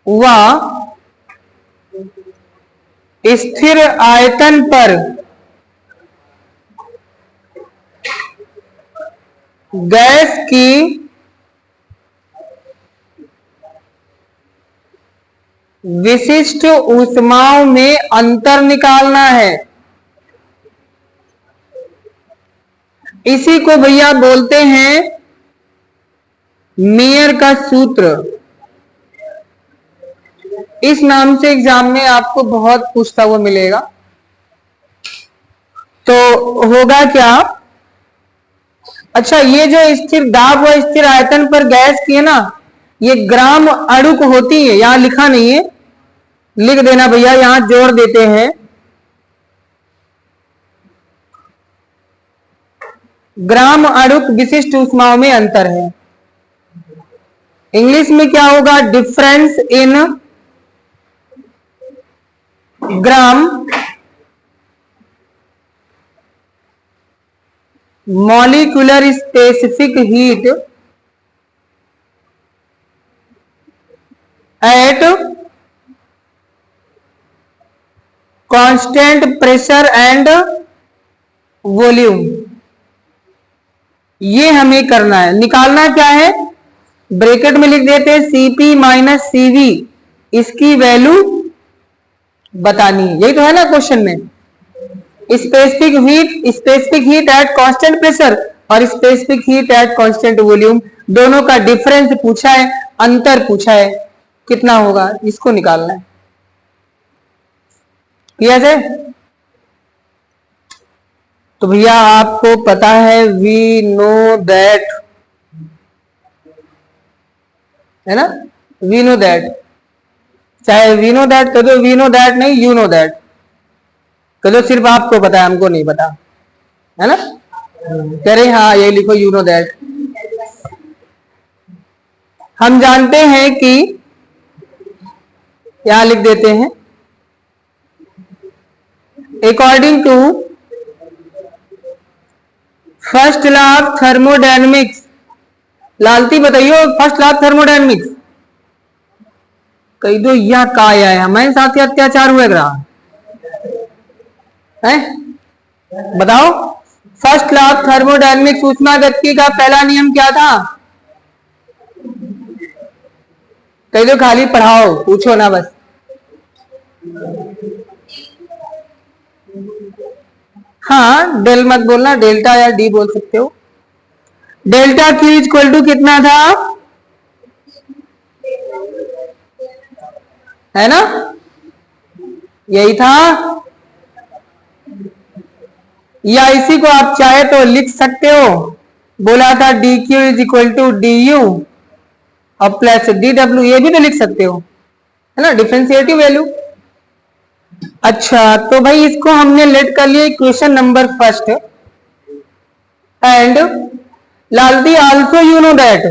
व स्थिर आयतन पर गैस की विशिष्ट ऊष्माओं में अंतर निकालना है। इसी को भैया बोलते हैं मेयर का सूत्र। इस नाम से एग्जाम में आपको बहुत पूछता हुआ मिलेगा। तो होगा क्या, अच्छा ये जो स्थिर दाब व स्थिर आयतन पर गैस की है ना, ये ग्राम अणुक होती है। यहां लिखा नहीं है, लिख देना भैया, यहां जोड़ देते हैं। ग्राम अणुक विशिष्ट ऊष्माओं में अंतर है। इंग्लिश में क्या होगा, difference in gram molecular specific heat at constant pressure and volume. ये हमें करना है, निकालना क्या है, ब्रैकेट में लिख देते हैं Cp माइनस Cv, इसकी वैल्यू बतानी है। यही तो है ना क्वेश्चन में, specific heat at constant pressure और specific heat at constant volume, दोनों का डिफरेंस पूछा है, अंतर पूछा है, कितना होगा इसको निकालना है। किया जाए तो भैया आपको पता है वी नो दैट, है ना, वी नो दैट, चाहे वी नो दैट कह दो, वी नो दैट नहीं, यू नो दैट कह दो, सिर्फ आपको पता है हमको नहीं पता, है ना। कह रहे हाँ ये लिखो यू नो दैट। हम जानते हैं कि यहां लिख देते हैं according to first law of thermodynamics. लालती बताइयो फर्स्ट लॉ ऑफ थर्मोडायनेमिक्स कही दो, यह का है हमारे साथ ही अत्याचार हुआ रहा है, बताओ। फर्स्ट लॉ ऑफ थर्मोडायनेमिक्स ऊष्मागतिकी का पहला नियम क्या था, कही दो, खाली पढ़ाओ, पूछो ना बस। हाँ डेल मत बोलना, डेल्टा या डी बोल सकते हो। डेल्टा क्यू इक्वल टू कितना था, है ना, यही था। या इसी को आप चाहे तो लिख सकते हो, बोला था D Q is equal to D U और प्लस डी डब्ल्यू, ये भी तो लिख सकते हो, है ना, डिफरेंशिएटिव वैल्यू। अच्छा तो भाई इसको हमने लेट कर लिया equation number first, and Lalti also you know that,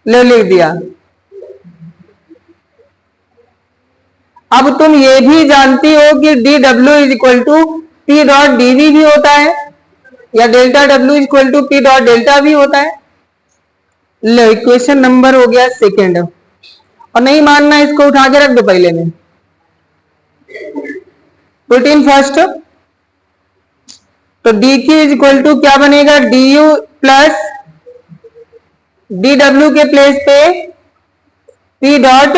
ले लिख दिया। अब तुम ये भी जानती हो कि D W is equal to P dot DV भी होता है, या delta W is equal to P dot delta भी होता है। लो इक्वेशन नंबर हो गया सेकेंड, और नहीं मानना इसको उठा के रख दो पहले में, पुट इन फर्स्ट। तो D Q is equal to क्या बनेगा, D U plus D W के प्लेस पे पी डॉट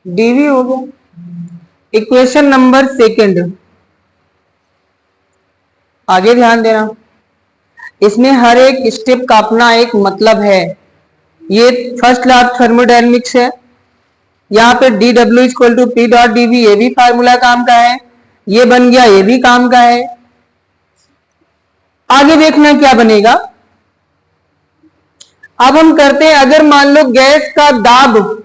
डीवी हो गया। इक्वेशन नंबर सेकेंड, आगे ध्यान देना, इसमें हर एक स्टेप का अपना एक मतलब है। ये फर्स्ट लॉ ऑफ थर्मोडायनेमिक्स है, यहाँ पे D W equal to P dot DV, ये भी फार्मूला काम का है, ये बन गया, ये भी काम का है। आगे देखना क्या बनेगा। अब हम करते हैं, अगर मान लो गैस का दाब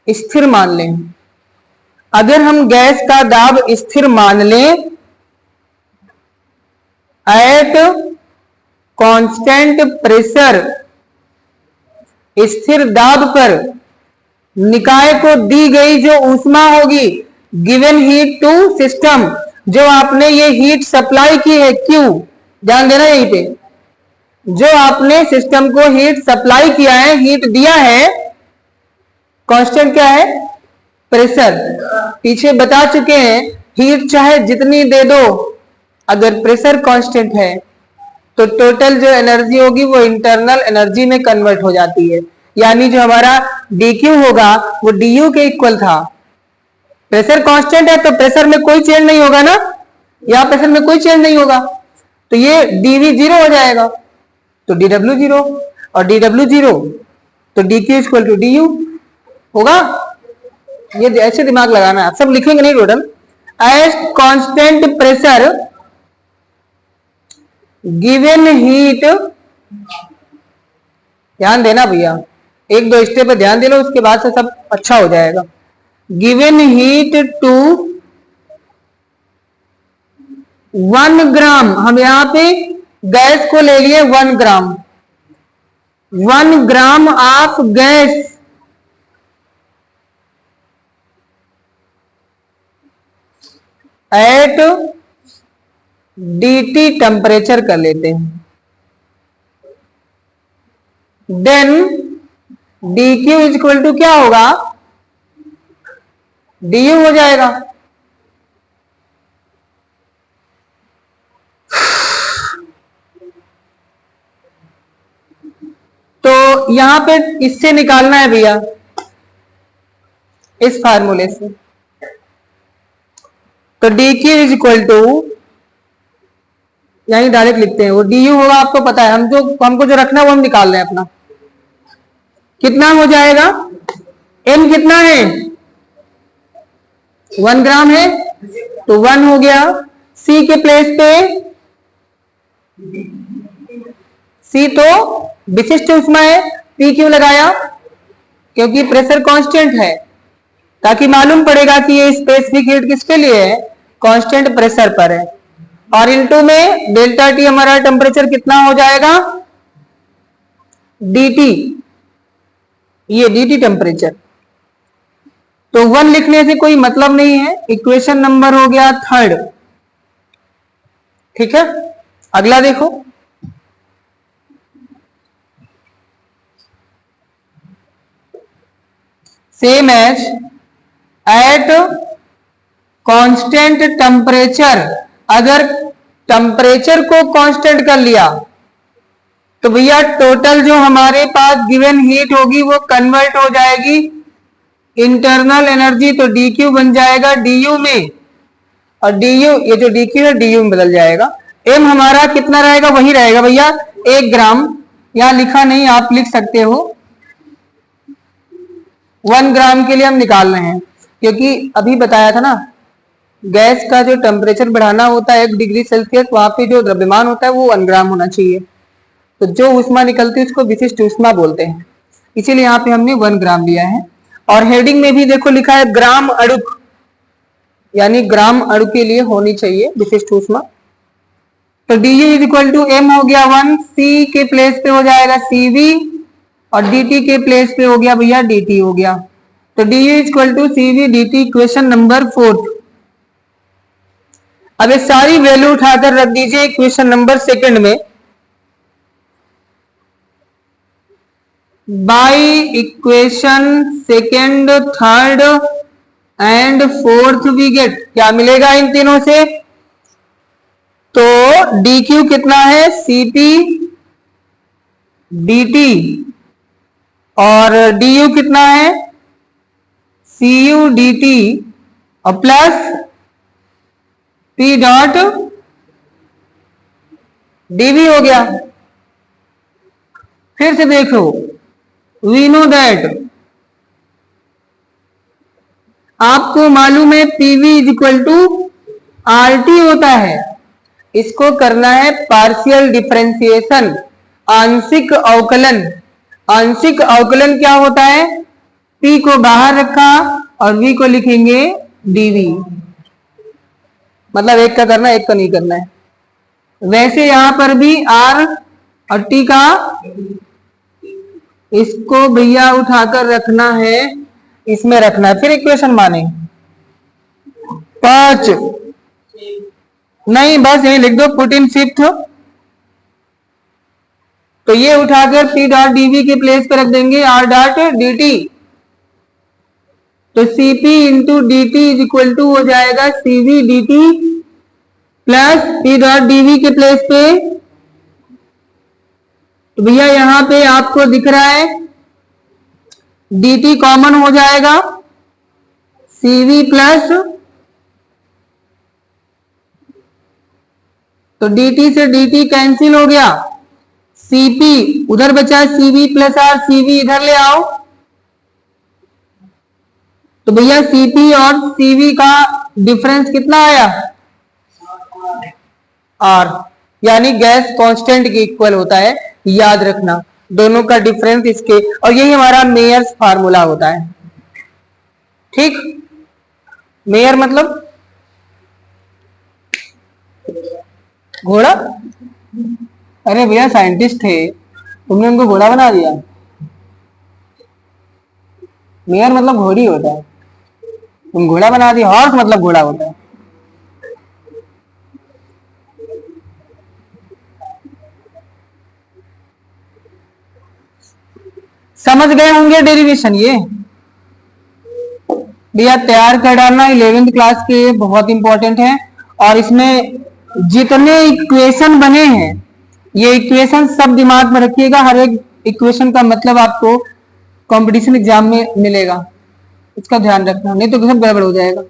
स्थिर मान लें, अगर हम गैस का दाब स्थिर मान लें एट कांस्टेंट प्रेशर, स्थिर दाब पर निकाय को दी गई जो ऊष्मा होगी, गिवन हीट टू सिस्टम, जो आपने ये हीट सप्लाई की है, क्यों, ध्यान देना यहीं पे, जो आपने सिस्टम को हीट सप्लाई किया है, हीट दिया है, कांस्टेंट क्या है, प्रेशर। पीछे बता चुके हैं हीट चाहे जितनी दे दो, अगर प्रेशर कांस्टेंट है तो टोटल जो एनर्जी होगी वो इंटरनल एनर्जी में कन्वर्ट हो जाती है। यानी जो हमारा dq होगा वो du के इक्वल था। प्रेशर कांस्टेंट है तो प्रेशर में कोई चेंज नहीं होगा ना, यहाँ प्रेशर में कोई चेंज नहीं होगा, तो ये dv जीरो हो जाएगा, तो dw जीरो, और dw जीरो तो dq इक्वल टू du होगा। ये ऐसे दिमाग लगाना है, सब लिखेंगे नहीं total. As constant pressure given heat, ध्यान देना भैया, एक दो स्टेप पे ध्यान दे लो, उसके बाद से सब अच्छा हो जाएगा। गिवन हीट टू 1 ग्राम, हम यहां पे गैस को ले लिए 1 gram, 1 gram of gas at dt temperature कर लेते हैं, then dq is equal to क्या होगा, du हो जाएगा। तो यहां पे इससे निकालना है भैया, इस फार्मूले से, तो dq इज इक्वल टू, यही डायरेक्ट लिखते हैं, वो du होगा, आपको पता है, हमको जो रखना है वो हम निकाल रहे हैं अपना। कितना हो जाएगा, m कितना है, 1 ग्राम है, तो 1 हो गया। c के प्लेस पे, c तो विशिष्ट ऊष्मा है, p क्यों लगाया, क्योंकि प्रेशर कांस्टेंट है, ताकि मालूम पड़ेगा कि ये स्पेसिफिक हीट किसके लिए है, कांस्टेंट प्रेशर पर है। और इनटू में डेल्टा टी हमारा टेम्परेचर कितना हो जाएगा, dt, ये dt टेम्परेचर। तो 1 लिखने से कोई मतलब नहीं है, इक्वेशन नंबर हो गया 3rd। ठीक है, अगला देखो, same as at constant temperature, अगर टेम्परेचर को कांस्टेंट कर लिया तो भैया टोटल जो हमारे पास गिवन हीट होगी वो कन्वर्ट हो जाएगी इंटरनल एनर्जी, तो dq बन जाएगा du में, और du, ये जो dq है du में बदल जाएगा। m हमारा कितना रहेगा, वही रहेगा भैया 1 ग्राम, यहां लिखा नहीं, आप लिख सकते हो 1 ग्राम के लिए हम निकाल रहे हैं, क्योंकि अभी बताया था ना, गैस का जो टेम्परेचर बढ़ाना होता है 1 डिग्री सेल्सियस, वहां पे जो द्रव्यमान होता है वो 1 ग्राम होना चाहिए, तो जो ऊष्मा निकलती है उसको विशिष्ट ऊष्मा बोलते हैं, इसीलिए यहाँ पे हमने 1 ग्राम लिया है। और हेडिंग में भी देखो लिखा है ग्राम अणुक, यानी ग्राम अणु के लिए होनी चाहिए विशिष्ट ऊष्मा। तो du is equal to m हो गया 1, c के प्लेस पे हो जाएगा cv, और dt के प्लेस पे हो गया भैया dt हो गया, तो du is equal to cv dt, equation number 4। अब ये सारी वैल्यू उठाकर रख दीजिए इक्वेशन नंबर 2 में, by equation 2nd, 3rd and 4th we get, क्या मिलेगा इन तीनों से, तो dq कितना है, cp dt, और du कितना है, cu dt, और प्लस p डॉट dv हो गया। फिर से देखो, वी नो दैट, आपको मालूम है PV is equal to RT होता है, इसको करना है पार्शियल डिफरेंशिएशन, आंशिक अवकलन। आंशिक अवकलन क्या होता है, p को बाहर रखा और v को लिखेंगे dv, मतलब एक का करना एक का नहीं करना है। वैसे यहां पर भी r और t का, इसको भैया उठाकर रखना है, इसमें रखना है, फिर इक्वेशन माने 5 नहीं, बस यही लिख दो, पुट इन 5th। तो ये उठाकर p डॉट dv के प्लेस पे रख देंगे r डॉट dt, तो cp into dt is equal to हो जाएगा cv dt plus p dot dv के प्लेस पे, तो भैया यहां पे आपको दिख रहा है dt कॉमन हो जाएगा, cv प्लस तो dt से dt कैंसिल हो गया, cp उधर बचा cv प्लस आर, cv इधर ले आओ, तो भैया cp और cv का डिफरेंस कितना आया, आर, यानी गैस कांस्टेंट के इक्वल होता है, याद रखना दोनों का डिफरेंस इसके, और यही हमारा मेयर्स फार्मूला होता है। ठीक, मेयर मतलब घोड़ा, अरे भैया साइंटिस्ट थे, तुमने उनको घोड़ा बना दिया। मेयर मतलब घोड़ी होता है, तुम घोड़ा बना दिया, हॉर्स मतलब घोड़ा होता है। समझ गए होंगे डेरिवेशन ये भैया, तैयार कर डालना, 11th क्लास के बहुत इंपॉर्टेंट है। और इसमें जितने इक्वेशन बने हैं, ये इक्वेशन सब दिमाग में रखिएगा, हर एक इक्वेशन का मतलब आपको कंपटीशन एग्जाम में मिलेगा, इसका ध्यान रखना, नहीं तो सब गड़बड़ हो जाएगा।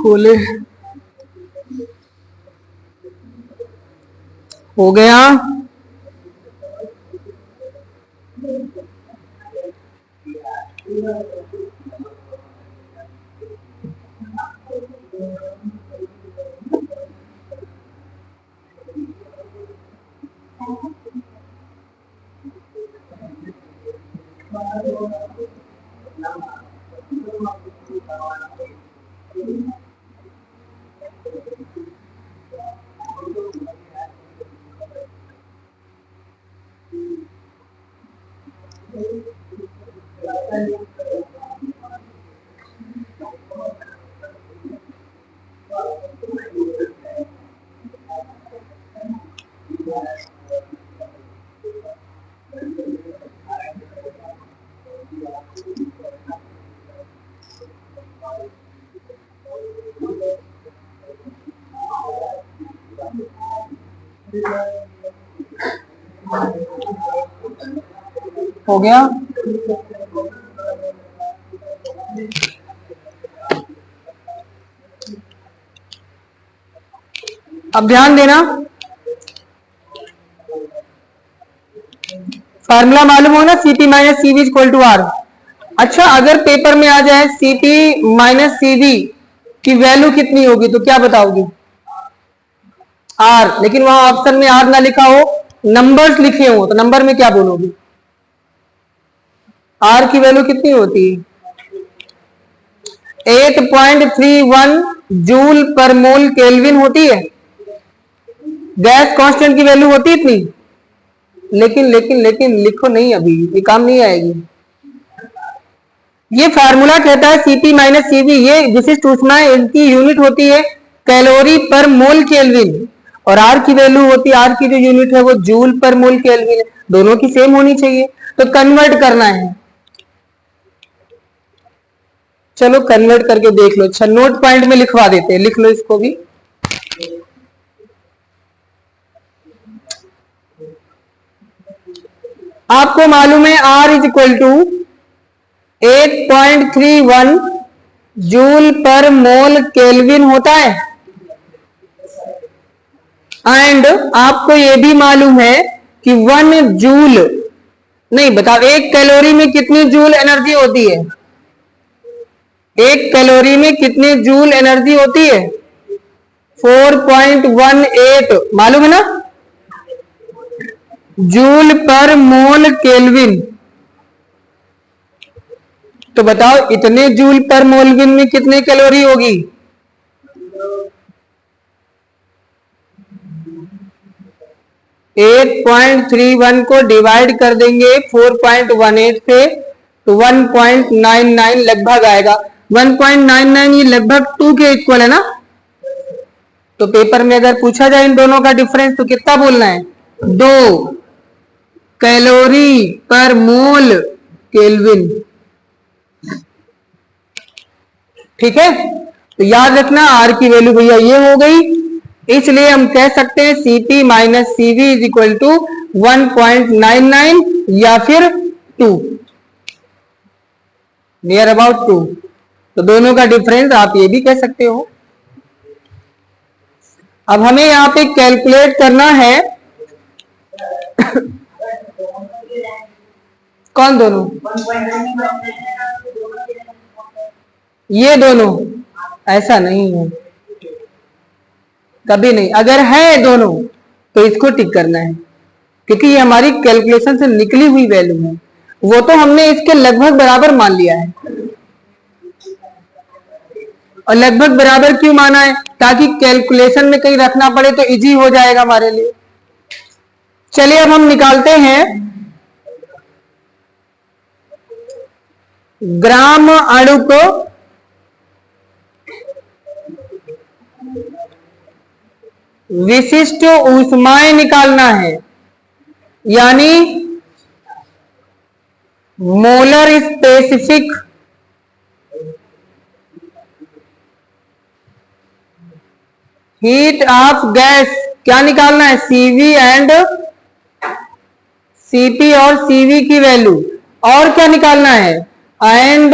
बोले हो गया। हो गया। अब ध्यान देना, फार्मूला मालूम हो ना, Cp minus CV equal to R. अच्छा, अगर पेपर में आ जाए Cp माइनस सीवी की वैल्यू कितनी होगी तो क्या बताओगी? आर, लेकिन वहां ऑप्शन में आर ना लिखा हो, नंबर्स लिखे हो, तो नंबर में क्या बोलोगी? आर की वैल्यू कितनी होती है? 8.31 जूल पर मोल केल्विन होती है। गैस कांस्टेंट की वैल्यू होती है इतनी। लेकिन लेकिन लेकिन लिखो नहीं, अभी ये काम नहीं आएगी। ये फार्मूला कहता है Cp माइनस सीवी, ये विशिष्ट ऊष्मा है, इनकी यूनिट होती है कैलोरी पर मोल केल्विन, और आर की वैल्यू होती है, आर की जो यूनिट है वो जूल पर मोल केल्विन है। दोनों की सेम होनी चाहिए, तो कन्वर्ट करना है। चलो कन्वर्ट करके देख लो। अच्छा, नोट पॉइंट में लिखवा देते हैं, लिख लो इसको भी। आपको मालूम है R is equal to 8.31 joule per mole kelvin होता है, एंड आपको यह भी मालूम है कि 1 जूल नहीं, बताओ एक कैलोरी में कितनी जूल एनर्जी होती है? एक कैलोरी में कितनी जूल एनर्जी होती है? 4.18, मालूम है ना? Joule per mole kelvin. तो बताओ इतने जूल पर मोल में कितनी कैलोरी होगी? 8.31 को डिवाइड कर देंगे 4.18 से, तो 1.99 लगभग आएगा। 1.99 ये लगभग 2 के इक्वल है ना। तो पेपर में अगर पूछा जाए इन दोनों का डिफरेंस तो कितना बोलना है? 2 कैलोरी पर मोल केल्विन। ठीक है, तो याद रखना आर की वैल्यू भैया ये हो गई, इसलिए हम कह सकते हैं Cp minus CV is equal to 1.99 या फिर 2, नियर अबाउट 2। तो दोनों का डिफरेंस आप ये भी कह सकते हो। अब हमें यहां पे कैलकुलेट करना है कौन दोनों? ये दोनों, ऐसा नहीं है, कभी नहीं। अगर है दोनों तो इसको टिक करना है, क्योंकि ये हमारी कैलकुलेशन से निकली हुई वैल्यू है। वो तो हमने इसके लगभग बराबर मान लिया है। और लगभग बराबर क्यों माना है? ताकि कैलकुलेशन में कहीं रखना पड़े तो इजी हो जाएगा हमारे लिए। चलिए अब हम निकालते हैं ग्राम अणु को विशिष्ट ऊष्माएं निकालना है, यानी molar specific heat of gas क्या निकालना है? सीवी एंड सीपी और सीवी की वैल्यू। और क्या निकालना है? एंड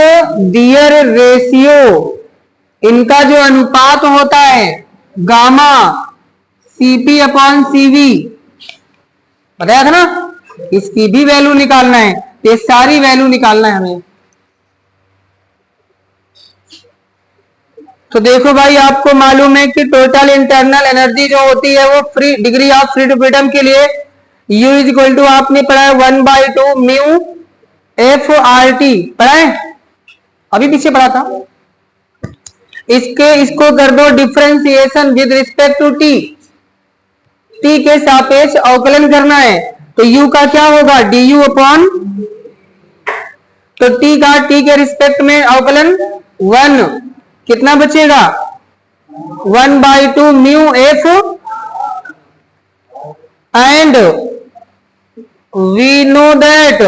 दियर रेशियो, इनका जो अनुपात होता है गामा सीपी अपॉन सीवी, बताया था ना, इसकी भी वैल्यू निकालना है। ये सारी वैल्यू निकालना है हमें। तो देखो भाई, आपको मालूम है कि टोटल इंटरनल एनर्जी जो होती है वो फ्री डिग्री ऑफ फ्रीडम के लिए U इज इक्वल टू, आपने पढ़ा है 1/2 म्यू एफ आर टी, पढ़ा है अभी पीछे पढ़ा था। इसको कर दो differentiation with respect to T, T के सापेक्ष अवकलन करना है, तो U का क्या होगा? du अपॉन, तो टी का टी के रिस्पेक्ट में अवकलन 1, कितना बचेगा? 1/2 mu F, and we know that,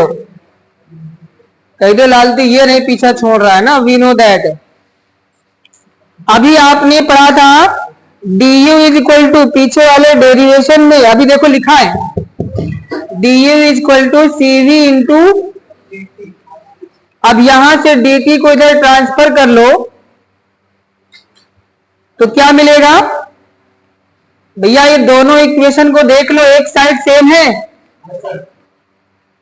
कह दो लालती, ये नहीं पीछा छोड़ रहा है ना, वी नो दैट। अभी आपने पढ़ा था D U is equal to, पीछे वाले डेरिवेशन में अभी देखो लिखा है D U is equal to C V into, अब यहां से डी टी को इधर ट्रांसफर कर लो तो क्या मिलेगा भैया, ये दोनों इक्वेशन को देख लो, एक साइड सेम है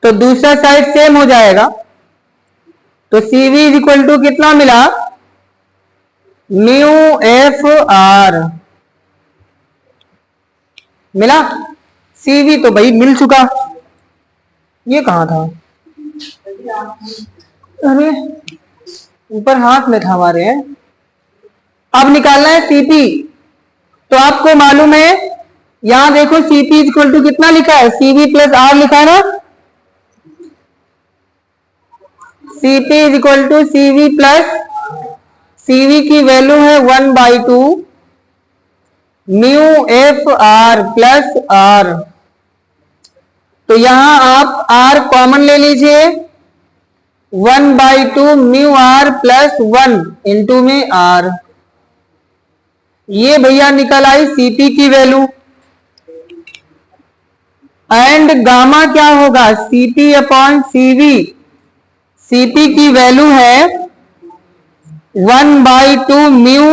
तो दूसरा साइड सेम हो जाएगा। तो सी वी इज इक्वल टू कितना मिला, म्यू एफ आर मिला। सी वी तो भाई मिल चुका, ये कहां था, अरे ऊपर हाथ में था हमारे। अब निकालना है सीपी, तो आपको मालूम है यहां देखो सीपी इक्वल टू कितना लिखा है, सीवी प्लस आर लिखा है ना, CP is equal to CV plus, CV की वैल्यू है 1/2 mu F R plus R. तो यहां आप आर कॉमन ले लीजिए, 1/2 म्यू आर प्लस 1 इंटू में आर, ये भैया निकल आई सीपी की वैल्यू। एंड गामा क्या होगा, सीपी अपॉन सीवी, सीपी की वैल्यू है 1/2 म्यू,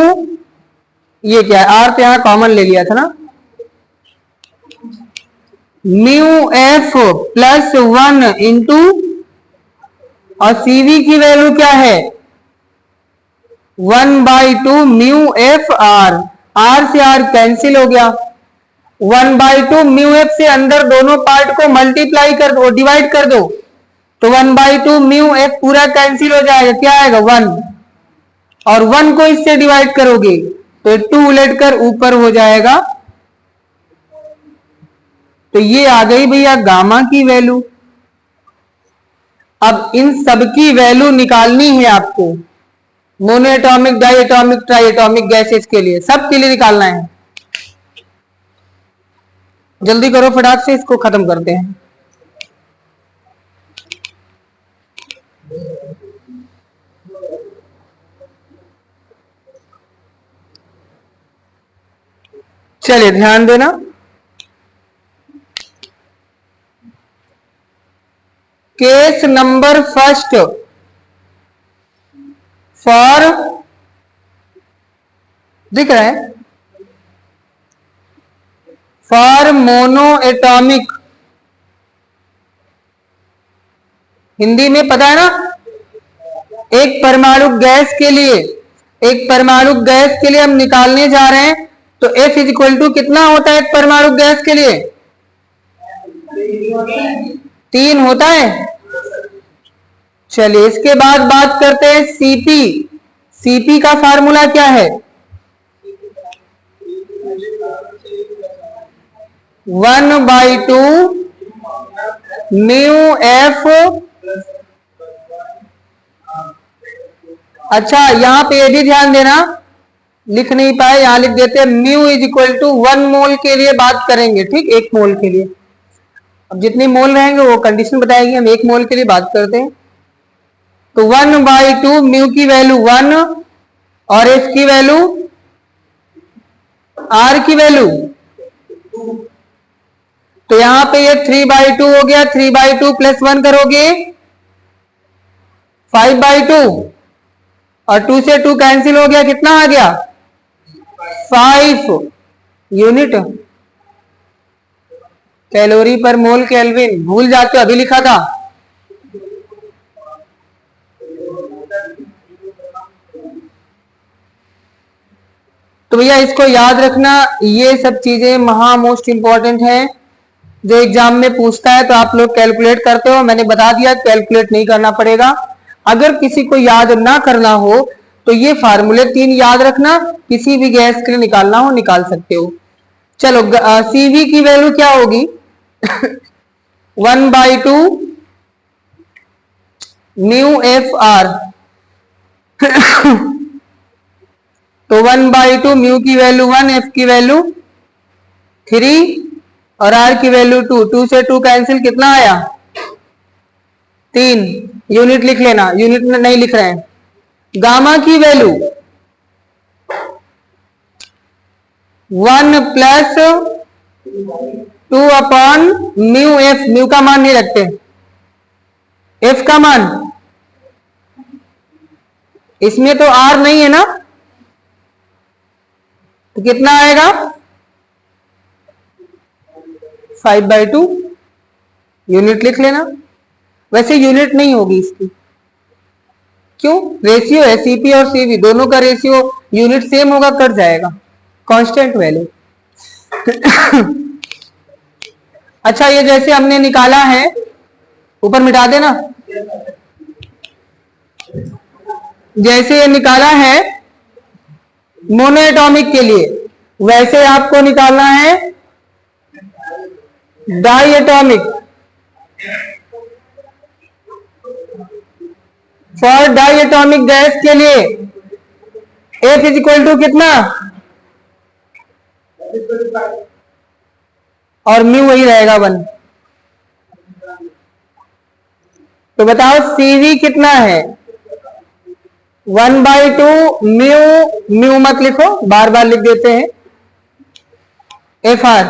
ये क्या है, आर तो यहां कॉमन ले लिया था ना, म्यू एफ प्लस 1 इंटू, और सीवी की वैल्यू क्या है 1/2 म्यू एफ आर, आर से आर कैंसिल हो गया, 1/2 म्यू एफ से अंदर दोनों पार्ट को मल्टीप्लाई कर दो, डिवाइड कर दो, तो 1/2 म्यू एफ पूरा कैंसिल हो जाएगा, क्या आएगा 1, और 1 को इससे डिवाइड करोगे तो 2 उलट कर ऊपर हो जाएगा। तो ये आ गई भैया गामा की वैल्यू। अब इन सब की वैल्यू निकालनी है आपको, monoatomic, diatomic, triatomic gases के लिए, सब के लिए निकालना है। जल्दी करो फटाक से, इसको खत्म करते हैं। चलिए ध्यान देना, केस नंबर फर्स्ट फॉर, दिख रहा है, फॉर मोनो एटॉमिक, हिंदी में पता है ना, एक परमाणु गैस के लिए, एक परमाणु गैस के लिए हम निकालने जा रहे हैं, तो F इज इक्वल टू कितना होता है एक परमाणु गैस के लिए, 3 होता है। चलिए इसके बाद बात करते हैं सीपी, सीपी का फार्मूला क्या है, 1/2 म्यू एफ, अच्छा यहां पे ये भी ध्यान देना, लिख नहीं पाए यहां लिख देते हैं, म्यू इज इक्वल टू 1 मोल के लिए बात करेंगे, ठीक, 1 मोल के लिए, अब जितने मोल रहेंगे वो कंडीशन बताएगी, हम 1 मोल के लिए बात करते हैं। तो 1/2 म्यू की वैल्यू 1 और एफ की वैल्यू, आर की वैल्यू, तो यहां पे ये 3/2 हो गया, 3/2 प्लस 1 करोगे 5/2, और 2 से 2 कैंसिल हो गया, कितना आ गया 5 यूनिट कैलोरी पर मोल केल्विन, भूल जाते हो अभी लिखा था। तो भैया इसको याद रखना, ये सब चीजें महा मोस्ट इंपॉर्टेंट है, जो एग्जाम में पूछता है तो आप लोग कैलकुलेट करते हो, मैंने बता दिया कैलकुलेट नहीं करना पड़ेगा। अगर किसी को याद ना करना हो तो ये फार्मूले 3 याद रखना, किसी भी गैस के लिए निकालना हो निकाल सकते हो। चलो सीवी की वैल्यू क्या होगी 1/2 म्यू एफ आर, तो 1/2 म्यू की वैल्यू 1, एफ की वैल्यू 3 और आर की वैल्यू 2, 2 से 2 कैंसिल, कितना आया 3, यूनिट लिख लेना, यूनिट में नहीं लिख रहे हैं। गामा की value 1 plus 2 upon mu F, mu का मान नहीं रखते, एफ का मान, इसमें तो आर नहीं है ना, तो कितना आएगा 5/2। यूनिट लिख लेना, वैसे यूनिट नहीं होगी इसकी, क्यों, रेशियो है, सीपी और सीवी दोनों का रेशियो यूनिट सेम होगा, कट जाएगा, कांस्टेंट वैल्यू। अच्छा, ये जैसे हमने निकाला है, ऊपर मिटा देना, जैसे ये निकाला है मोनो एटॉमिक के लिए, वैसे आपको निकालना है diatomic. For diatomic gas के लिए F इज इक्वल टू कितना, और म्यू वही रहेगा 1। तो बताओ CV कितना है, 1/2 म्यू, म्यू मत लिखो, बार बार लिख देते हैं, FR,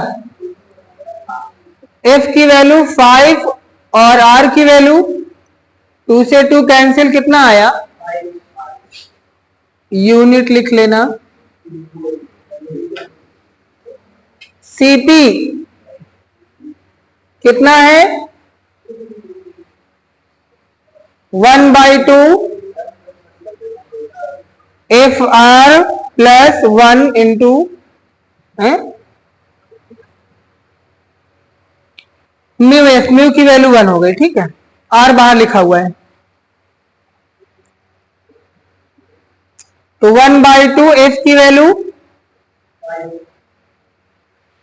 F की वैल्यू 5 और R की वैल्यू 2 से 2 कैंसिल, कितना आया, यूनिट लिख लेना। CP कितना है, 1/2 FR plus 1 into mu F, mu की वैल्यू 1 हो गई, ठीक है, आर बाहर लिखा हुआ है, तो 1/2 एफ की वैल्यू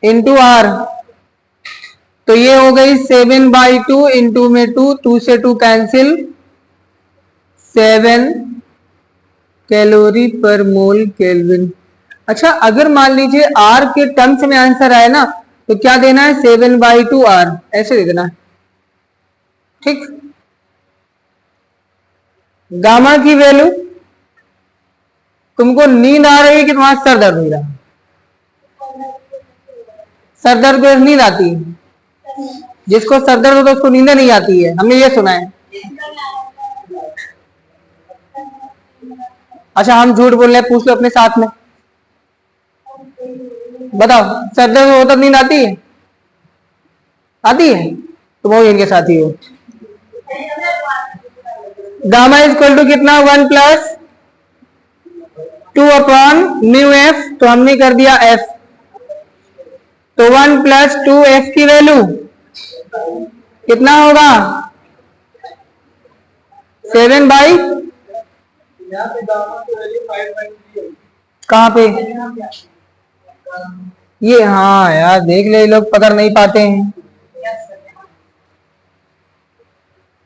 इंटू आर, तो ये हो गई 7/2 इंटू में 2 से 2 कैंसिल, 7 कैलोरी पर मोल केल्विन। अच्छा, अगर मान लीजिए आर के टर्म्स में आंसर आए ना, तो क्या देना है, 7/2 आर, ऐसे दे देना है, ठीक। गामा की वैल्यू, तुमको नींद आ रही है कि तुम्हारा सर दर्द हो रहा है, सर दर्द को नींद आती है, जिसको सर दर्द होता है उसको नींद नहीं आती है, हमने ये सुना है। अच्छा, हम झूठ बोल रहे हैं, पूछ लो अपने साथ में, बताओ सर दर्द होता नींद आती है, आती है, तो वो इनके साथ ही हो। गामा इज इक्वल टू कितना, 1 प्लस 2 अपॉन म्यू एफ, तो हमने कर दिया एफ, तो 1 प्लस 2 एफ की वैल्यू कितना होगा, 7 बाई, कहां पे, ये, हाँ यार देख ले, लोग पकड़ नहीं पाते हैं,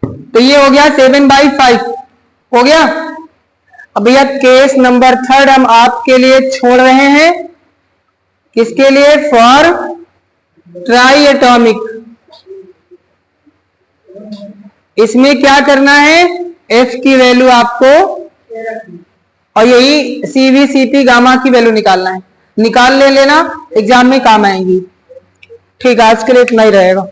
तो ये हो गया 7/5 हो गया। अब भैया केस नंबर 3 हम आपके लिए छोड़ रहे हैं, किसके लिए, फॉर ट्राई एटॉमिक। इसमें क्या करना है, एफ की वैल्यू आपको, और यही सीवी सीपी गामा की वैल्यू निकालना है, निकाल ले लेना, एग्जाम में काम आएंगी। ठीक, आज के लिए इतना ही रहेगा।